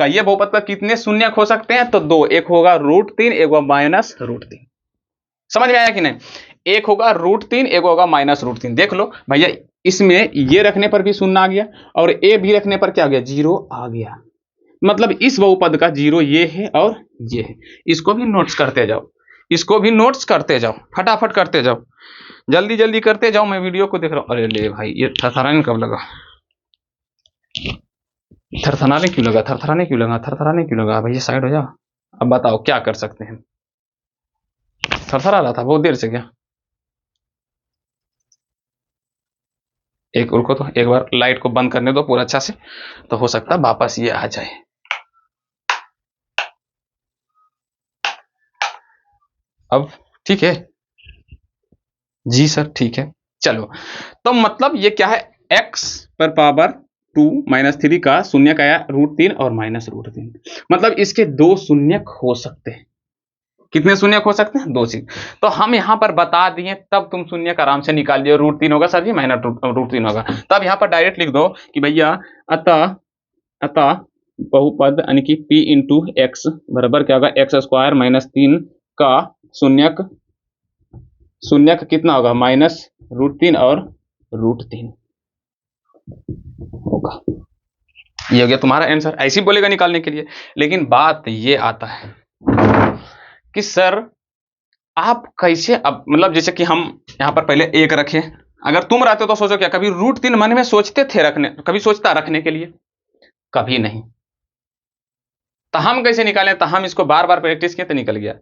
का कितने शून्यक हो सकते हैं? तो 2, एक होगा √3, एक होगा माइनस √3। समझ में आया कि नहीं? एक होगा √3, एक होगा माइनस √3। देख लो भैया, इसमें ये रखने पर भी शून्य आ गया और ए भी रखने पर क्या आ गया 0 आ गया। मतलब इस बहुपद का 0 ये है और ये है। इसको भी नोट्स करते जाओ, इसको भी नोट्स करते जाओ, फटाफट करते जाओ, जल्दी जल्दी करते जाओ। मैं वीडियो को देख रहा हूँ। अरे ले भाई, ये थरथराने कब लगा? थरथराने क्यों लगा? थरथराने क्यों लगा? थरथराने क्यों लगा? भैया साइड हो जाओ। अब बताओ क्या कर सकते हैं? थरथरा रहा था बहुत देर से क्या? एक रुको तो, एक बार लाइट को बंद करने दो पूरा अच्छा से, तो हो सकता है वापस ये आ जाए। अब ठीक है जी सर, ठीक है। चलो, तो मतलब ये क्या है, x पर पावर 2 -3 का शून्य का आया √3 और माइनस √3। मतलब इसके 2 शून्यक हो सकते हैं। कितने शून्यक हो सकते हैं? 2 चीज। तो हम यहाँ पर बता दिए, तब तुम शून्यक आराम से निकाल दियो। √3 होगा सर जी, माइनस √3 होगा। तब यहाँ पर डायरेक्ट लिख दो कि भैया अतः बहुपद यानी कि p इंटू एक्स बराबर क्या होगा x² -3 का शून्यक कितना होगा -√3 और √3 होगा। ये हो गया तुम्हारा आंसर। ऐसे ही बोलेगा निकालने के लिए। लेकिन बात ये आता है कि सर आप कैसे, अब मतलब जैसे कि हम यहाँ पर पहले 1 रखे, अगर तुम रहते तो सोचो क्या कभी √3 मन में सोचते थे रखने? कभी सोचता रखने के लिए? कभी नहीं। तो हम कैसे निकालें? तो हम इसको बार बार प्रैक्टिस किए तो निकल गया।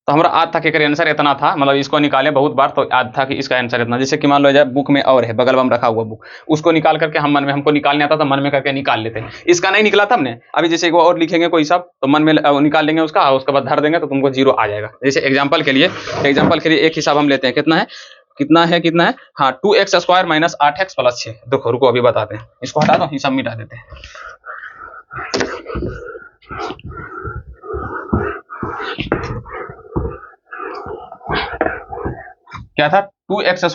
तो हमारा याद था कि आंसर इतना था, मतलब इसको निकाले बहुत बार तो याद था कि इसका आंसर इतना। जैसे कि मान लो जाए बुक में और है, बगल में रखा हुआ बुक, उसको निकाल करके हम मन में, हमको निकालने आता तो मन में करके निकाल लेते हैं। इसका नहीं निकला था हमने, अभी जैसे एक और लिखेंगे कोई सब तो मन में निकाल लेंगे उसका, उसके बाद धर देंगे तो तुमको 0 आ जाएगा। जैसे एग्जाम्पल के लिए एक हिसाब हम लेते हैं। कितना है हाँ 2x² - 8x + 6। देखो रुको अभी बताते हैं, इसको हटा दो, हिसाब मिटा देते हैं। क्या था 2x² -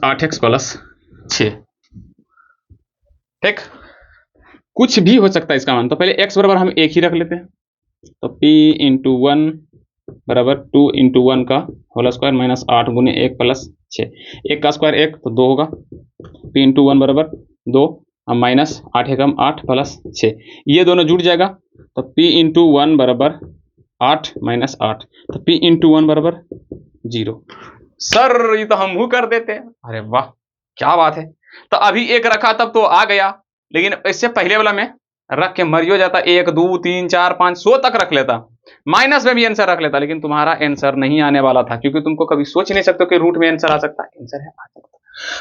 8x + 6। ठीक, कुछ भी हो सकता है इसका मान। तो पहले x बराबर हम 1 ही रख लेते हैं, तो p × 1 बराबर 2 × 1 का होल स्क्वायर -8 × 1 + 6। 1 का स्क्वायर 1 तो 2 होगा। p × 1 बराबर 2, अब -8 एकम 8 + 6, ये दोनों जुड़ जाएगा। तो p × 1 बराबर 8 - 8, तो p × 1 बराबर 0। सर ये तो हम कर देते हैं। अरे वाह क्या बात है। तो अभी 1 रखा तब तो आ गया, लेकिन इससे पहले वाला में रख के मरियो जाता, 1 2 3 4 5 100 तक रख लेता, माइनस में भी आंसर रख लेता, लेकिन तुम्हारा आंसर नहीं आने वाला था, क्योंकि तुमको कभी सोच नहीं सकते कि रूट में आंसर आ सकता है। आंसर है आ सकता।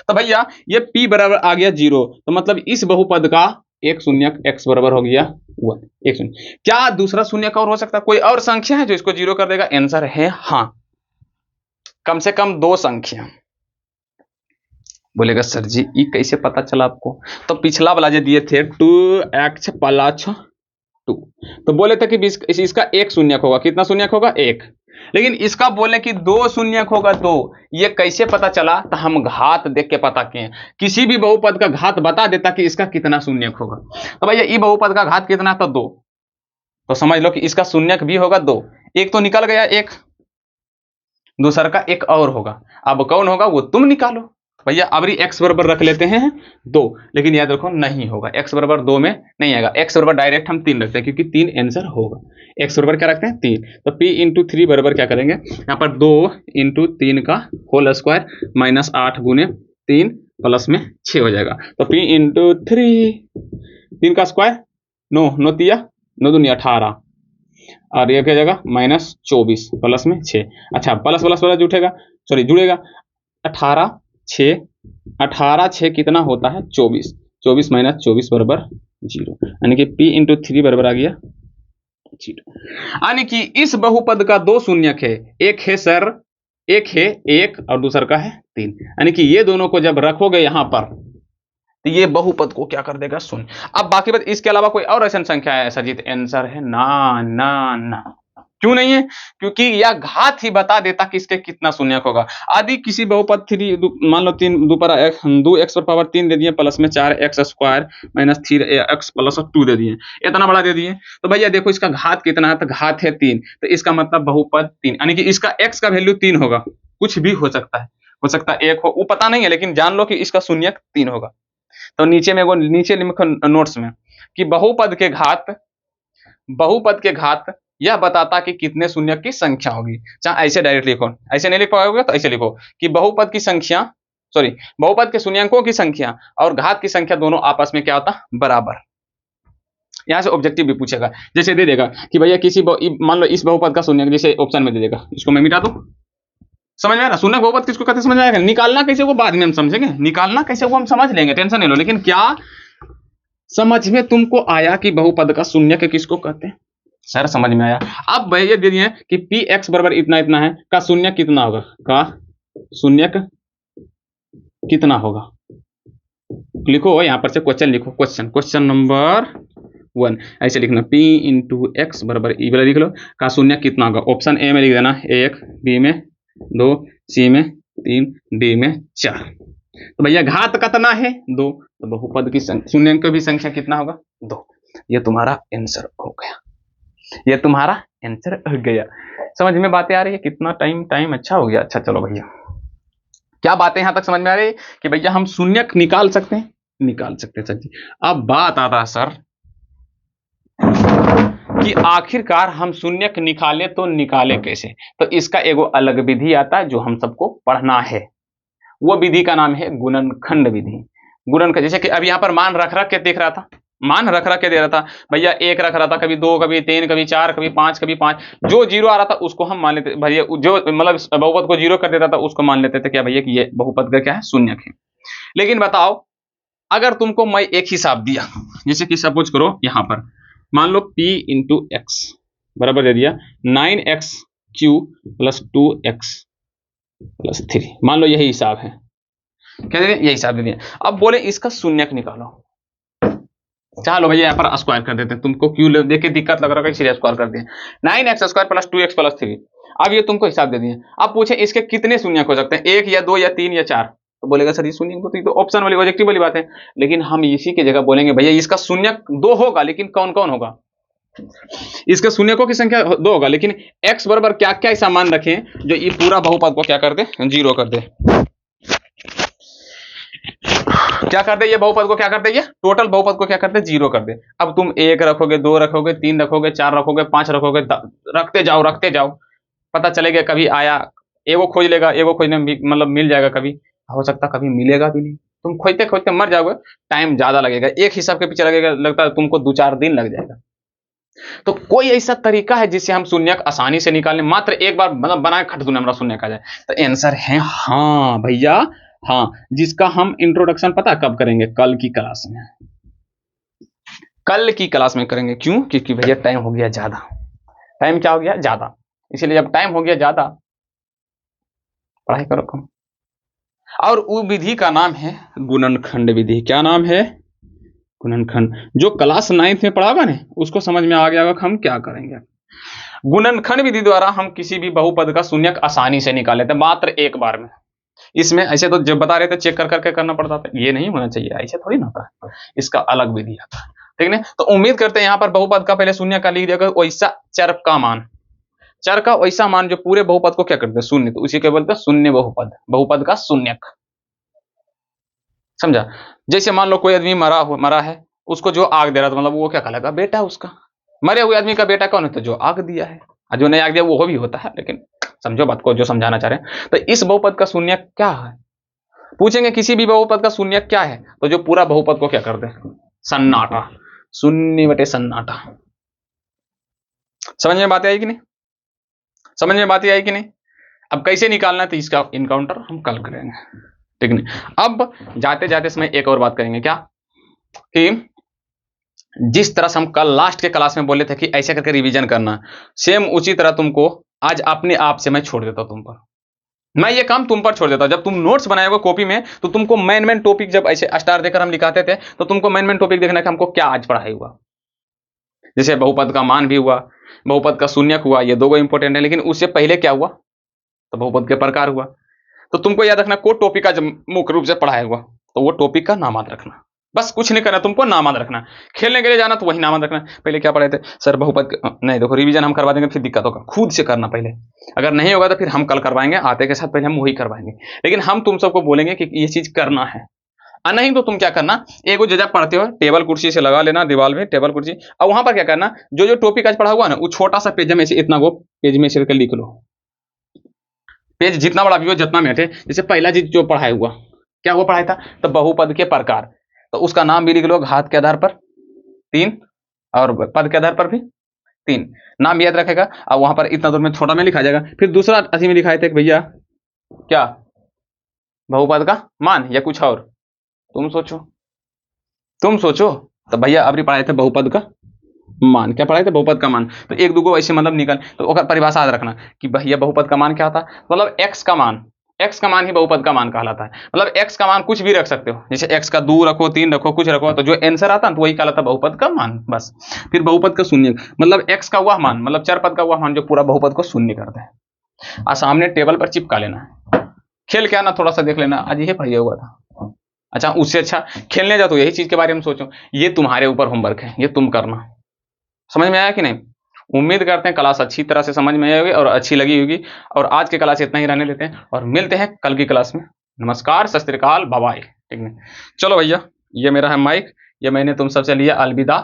तो भैया ये p बराबर आ गया 0, तो मतलब इस बहुपद का एक शून्यक x बराबर हो गया 1, एक शून्य। क्या दूसरा शून्यक और हो सकता है? कोई और संख्या है जो इसको 0 कर देगा? आंसर है हाँ, कम से कम 2 संख्या। बोलेगा सर जी ये कैसे पता चला आपको? तो पिछला वाला जो दिए थे 2x + 2, तो बोले थे कि इसका एक शून्यक होगा। कितना शून्यक होगा? 1। लेकिन इसका बोले कि 2 शून्यक होगा 2। ये कैसे पता चला? तो हम घात देख के पता किए। किसी भी बहुपद का घात बता देता कि इसका कितना शून्यक होगा। तो भैया ये बहुपद का घात कितना था? 2, तो समझ लो कि इसका शून्यक भी होगा 2। एक तो निकल गया, एक दूसरा का एक और होगा। अब कौन होगा वो तुम निकालो। भैया अबरी x बराबर रख लेते हैं 2, लेकिन याद रखो नहीं होगा, x बराबर 2 में नहीं आएगा। x बराबर डायरेक्ट हम 3 रखते हैं, क्योंकि 3 आंसर होगा। x बराबर क्या रखते हैं? 3। तो p × 3 बराबर क्या करेंगे यहाँ पर? 2 × 3 का होल स्क्वायर -8 × 3 प्लस में 6 हो जाएगा। तो p × 3 का स्क्वायर 9 9 तिया 9 दूनी 18, और ये क्या जाएगा -24 प्लस में 6। अच्छा प्लस वाला जुड़ेगा, सॉरी जुड़ेगा। 18 6 कितना होता है? 24। 24 - 24 बराबर 0, यानी कि p × 3 बराबर आ गया 0। यानी कि इस बहुपद का 2 शून्यक है। एक है सर, एक है 1 और दूसरा का है 3। यानी कि ये दोनों को जब रखोगे यहाँ पर तो ये बहुपद को क्या कर देगा, शून्य। अब बाकी बात, इसके अलावा कोई और ऐसा संख्या है सरजीत? आंसर है ना ना ना। क्यों नहीं है? क्योंकि यह घात ही बता देता कि इसके कितना शून्यक होगा। आदि किसी बहुपद मान लो 2x पर पावर 3 दे दिए, प्लस में 4x square minus 3x plus 2 दे दिए, इतना बड़ा दे दिए। तो भैया देखो इसका घात कितना है, तो घात है 3, तो इसका मतलब बहुपद 3, यानी कि इसका x का वैल्यू 3 होगा। कुछ भी हो सकता है, हो सकता है 1 हो, वो पता नहीं है, लेकिन जान लो कि इसका शून्यक 3 होगा। तो नीचे में वो नीचे लिखो नोट्स में कि बहुपद के घात यह बताता कि कितने शून्य की संख्या होगी। चाहे ऐसे डायरेक्ट लिखो, ऐसे नहीं लिख पाओगे तो ऐसे लिखो कि बहुपद के शून्यंकों की संख्या और घात की संख्या दोनों आपस में क्या होता, बराबर। यहां से ऑब्जेक्टिव भी पूछेगा, जैसे दे देगा कि भैया मान लो इस बहुपद का शून्यंक, जैसे ऑप्शन में दे देगा, इसको मैं मिटा दूं, समझ में आ रहा? शून्य बहुपद किसको कहते समझ आएगा? निकालना कैसे वो बाद में हम समझेंगे, निकालना कैसे वो हम समझ लेंगे, टेंशन नहीं लो। लेकिन क्या समझ में तुमको आया कि बहुपद का शून्यक किसको कहते हैं? सर समझ में आया। अब भैया दे दिए कि px बराबर इतना इतना है, का शून्य कितना होगा, का शून्य कितना होगा। लिखो यहां पर से क्वेश्चन लिखो, क्वेश्चन नंबर 1 ऐसे लिखना, p इंटू एक्स बराबर ई वाला लिख लो, का शून्य कितना होगा। ऑप्शन ए में लिख देना 1, बी में 2, सी में 3, डी में 4। तो भैया घात कितना है, 2, तो बहुपद की शून्यंक भी संख्या कितना होगा, 2। ये तुम्हारा आंसर हो गया, ये तुम्हारा आंसर हो गया। समझ में बातें आ रही है? कितना टाइम अच्छा हो गया। अच्छा चलो भैया, क्या बातें यहां तक समझ में आ रही है कि भैया हम शून्यक निकाल सकते हैं, निकाल सकते हैं सर जी। अब बात आता है सर कि आखिरकार हम शून्यक निकाले तो निकाले कैसे। तो इसका एगो अलग विधि आता है जो हम सबको पढ़ना है, वो विधि का नाम है गुणनखंड विधि। गुणनखंड, जैसे कि अब यहाँ पर मान रख रख के देख रहा था, मान रख रख के दे रहा था भैया, 1 रख रहा था, कभी 2, कभी 3, कभी 4, कभी 5, कभी 5, जो जीरो आ रहा था उसको हम मान लेते भैया, जो मतलब बहुपद को जीरो कर देता था उसको मान लेते थे क्या भैया कि ये बहुपद का क्या है, शून्यक है। लेकिन बताओ, अगर तुमको मैं एक हिसाब दिया, जैसे कि सपोज करो यहाँ पर मान लो p इंटू एक्स बराबर दे दिया 9x³ प्लस 2x प्लस 3, मान लो यही हिसाब है, क्या दे दिया, यही हिसाब दे दिया। अब बोले इसका शून्यक निकालो, चलो भैया यहाँ पर स्क्वायर कर देते हैं, तुमको क्यों देख के दिक्कत लग रहा है, इसलिए स्क्वायर कर दिया 9x² प्लस 2x प्लस 3। अब ये तुमको हिसाब दे दिए, अब पूछे इसके कितने शून्यक हो सकते हैं, 1 या 2 या 3 या 4, तो बोलेगा सर ये शून्य तो ऑप्शन वाली ऑब्जेक्टिव वाली बात है। लेकिन हम इसी की जगह बोलेंगे भैया इसका शून्यक 2 होगा, लेकिन कौन कौन होगा, इसके शून्यकों की संख्या 2 होगा, लेकिन x बराबर क्या क्या ऐसा मान रखें जो ये पूरा बहुपद को क्या कर दे, जीरो कर दे, क्या कर दे, ये बहुपद को क्या कर दे, ये टोटल बहुपद को क्या कर दे, जीरो कर दे। अब तुम 1 रखोगे, 2 रखोगे, 3 रखोगे, 4 रखोगे, 5 रखोगे, रखते जाओ, पता चलेगा कभी आया एगो खोज लेगा, एगो खोजने में मतलब मिल जाएगा, कभी हो सकता कभी मिलेगा भी नहीं, तुम खोजते खोजते मर जाओगे, टाइम ज्यादा लगेगा, एक हिसाब के पीछे लगेगा, लगता है तुमको 2-4 दिन लग जाएगा। तो कोई ऐसा तरीका है जिससे हम शून्यक आसानी से निकाल लें, मात्र एक बार मतलब बनाए खट दूं हमारा शून्यक आ जाए। तो आंसर है हाँ भैया, हाँ, जिसका हम इंट्रोडक्शन पता कब करेंगे, कल की क्लास में, कल की क्लास में करेंगे। क्यों? क्योंकि भैया टाइम हो गया ज्यादा, टाइम क्या हो गया ज्यादा, इसलिए जब टाइम हो गया ज्यादा पढ़ाई करो कम। और वो विधि का नाम है गुणनखंड विधि। क्या नाम है? गुणनखंड। जो क्लास 9th में पढ़ा हुआ ना उसको समझ में आ गया होगा हम क्या करेंगे। गुणनखंड विधि द्वारा हम किसी भी बहुपद का शून्यक आसानी से निकाल लेते हैं, मात्र एक बार में। इसमें ऐसे तो जब बता रहे थे चेक कर करके करना पड़ता था, ये नहीं होना चाहिए, ऐसे थोड़ी ना होता है, इसका अलग विधि आता है, ठीक है। तो उम्मीद करते हैं यहाँ पर बहुपद का पहले शून्य का लिख दिया, वैसा चर का मान, चर का वैसा मान जो पूरे बहुपद को क्या करते हैं, शून्य, तो उसी के बोलते हैं शून्य बहुपद, बहुपद का शून्यक, समझा। जैसे मान लो कोई आदमी मरा है, उसको जो आग दे रहा था, मतलब वो क्या कहलाएगा, बेटा उसका, मरे हुए आदमी का बेटा कौन है, तो जो आग दिया है, और जो नहीं आग दिया वो भी होता है, लेकिन समझो बात को जो समझाना चाह रहे हैं। तो इस बहुपद का शून्यक क्या है, पूछेंगे किसी भी बहुपद का शून्यक क्या है, तो जो पूरा बहुपद को क्या कर दे, सन्नाटा, शून्य बटे सन्नाटा। समझ में बात आई कि नहीं, समझ में बात आई कि नहीं। अब कैसे निकालना है तो इसका इनकाउंटर हम कल करेंगे, ठीक नहीं। अब जाते जाते समय एक और बात करेंगे, क्या कि जिस तरह से हम कल लास्ट के क्लास में बोले थे कि ऐसे करके रिवीजन करना, सेम उसी तरह तुमको आज अपने आप से मैं छोड़ देता हूं तुम पर, मैं ये काम तुम पर छोड़ देता हूं। जब तुम नोट्स बनाए हो कॉपी में तो तुमको मेन टॉपिक, जब ऐसे स्टार देकर हम लिखाते थे तो तुमको मेन टॉपिक देखना कि हमको क्या आज पढ़ाई हुआ। जैसे बहुपद का मान भी हुआ, बहुपद का शून्यक हुआ, ये दो इंपॉर्टेंट है। लेकिन उससे पहले क्या हुआ, तो बहुपद के प्रकार हुआ। तो तुमको याद रखना को टॉपिक का जब मुख्य रूप से पढ़ाया हुआ तो वो टॉपिक का नाम याद रखना, बस कुछ नहीं करना, तुमको नाम याद रखना। खेलने के लिए जाना तो वही नाम याद रखना। पहले क्या पढ़े थे सर, बहुपद नहीं, देखो रिवीजन हम करवा देंगे फिर दिक्कत होगा, खुद से करना पहले। अगर नहीं होगा तो फिर हम कल करवाएंगे, आते के साथ पहले हम वही करवाएंगे। लेकिन हम तुम सबको बोलेंगे कि ये चीज करना है। और नहीं तो तुम क्या करना, एगो जब पढ़ते हो टेबल कुर्सी से लगा लेना दीवार में, टेबल कुर्सी, और वहां पर क्या करना, जो जो टॉपिक आज पढ़ा हुआ ना वो छोटा सा पेज में से इतना वो पेज में से लिख लो। पेज जितना बड़ा भी हो, जितना में थे। जैसे पहला चीज जो पढ़ाया हुआ, क्या हुआ पढ़ाया था, तो बहुपद के प्रकार, तो उसका नाम भी लिख लो, घात के आधार पर 3 और पद के आधार पर भी 3, नाम भी याद रखेगा। और वहां पर इतना दूर में छोटा में लिखा जाएगा। फिर दूसरा असी में लिखाए थे कि भैया क्या, बहुपद का मान या कुछ और, तुम सोचो, तुम सोचो। तो भैया अभी पढ़ाए थे बहुपद का मान, क्या पढ़ाए थे, बहुपद का मान। तो एक दूगो ऐसे मतलब निकल, तो ओकर परिभाषा याद रखना कि भैया बहुपद का मान क्या था, मतलब एक्स का मान, एक्स का मान ही बहुपद का मान कहलाता है। मतलब एक्स का मान कुछ भी रख सकते हो, जैसे एक्स का 2 रखो, 3 रखो, कुछ रखो, तो जो आंसर आता है तो वही कहलाता है बहुपद का मान, बस। फिर बहुपद का शून्य, मतलब एक्स का वह मान, मतलब चर पद का वह मान जो पूरा बहुपद को शून्य करता है। और सामने टेबल पर चिपका लेना है। खेल के आना, थोड़ा सा देख लेना, आज ये पढ़िया हुआ था। अच्छा, उससे अच्छा खेलने जाओ तो यही चीज के बारे में सोचो। ये तुम्हारे ऊपर होमवर्क है, ये तुम करना। समझ में आया कि नहीं? उम्मीद करते हैं क्लास अच्छी तरह से समझ में आई होगी और अच्छी लगी होगी। और आज की क्लास इतना ही रहने देते हैं और मिलते हैं कल की क्लास में। नमस्कार, सत श्री अकाल, बाय बाय। ठीक है, चलो भैया, ये मेरा है माइक, ये मैंने तुम सबसे लिया। अलविदा।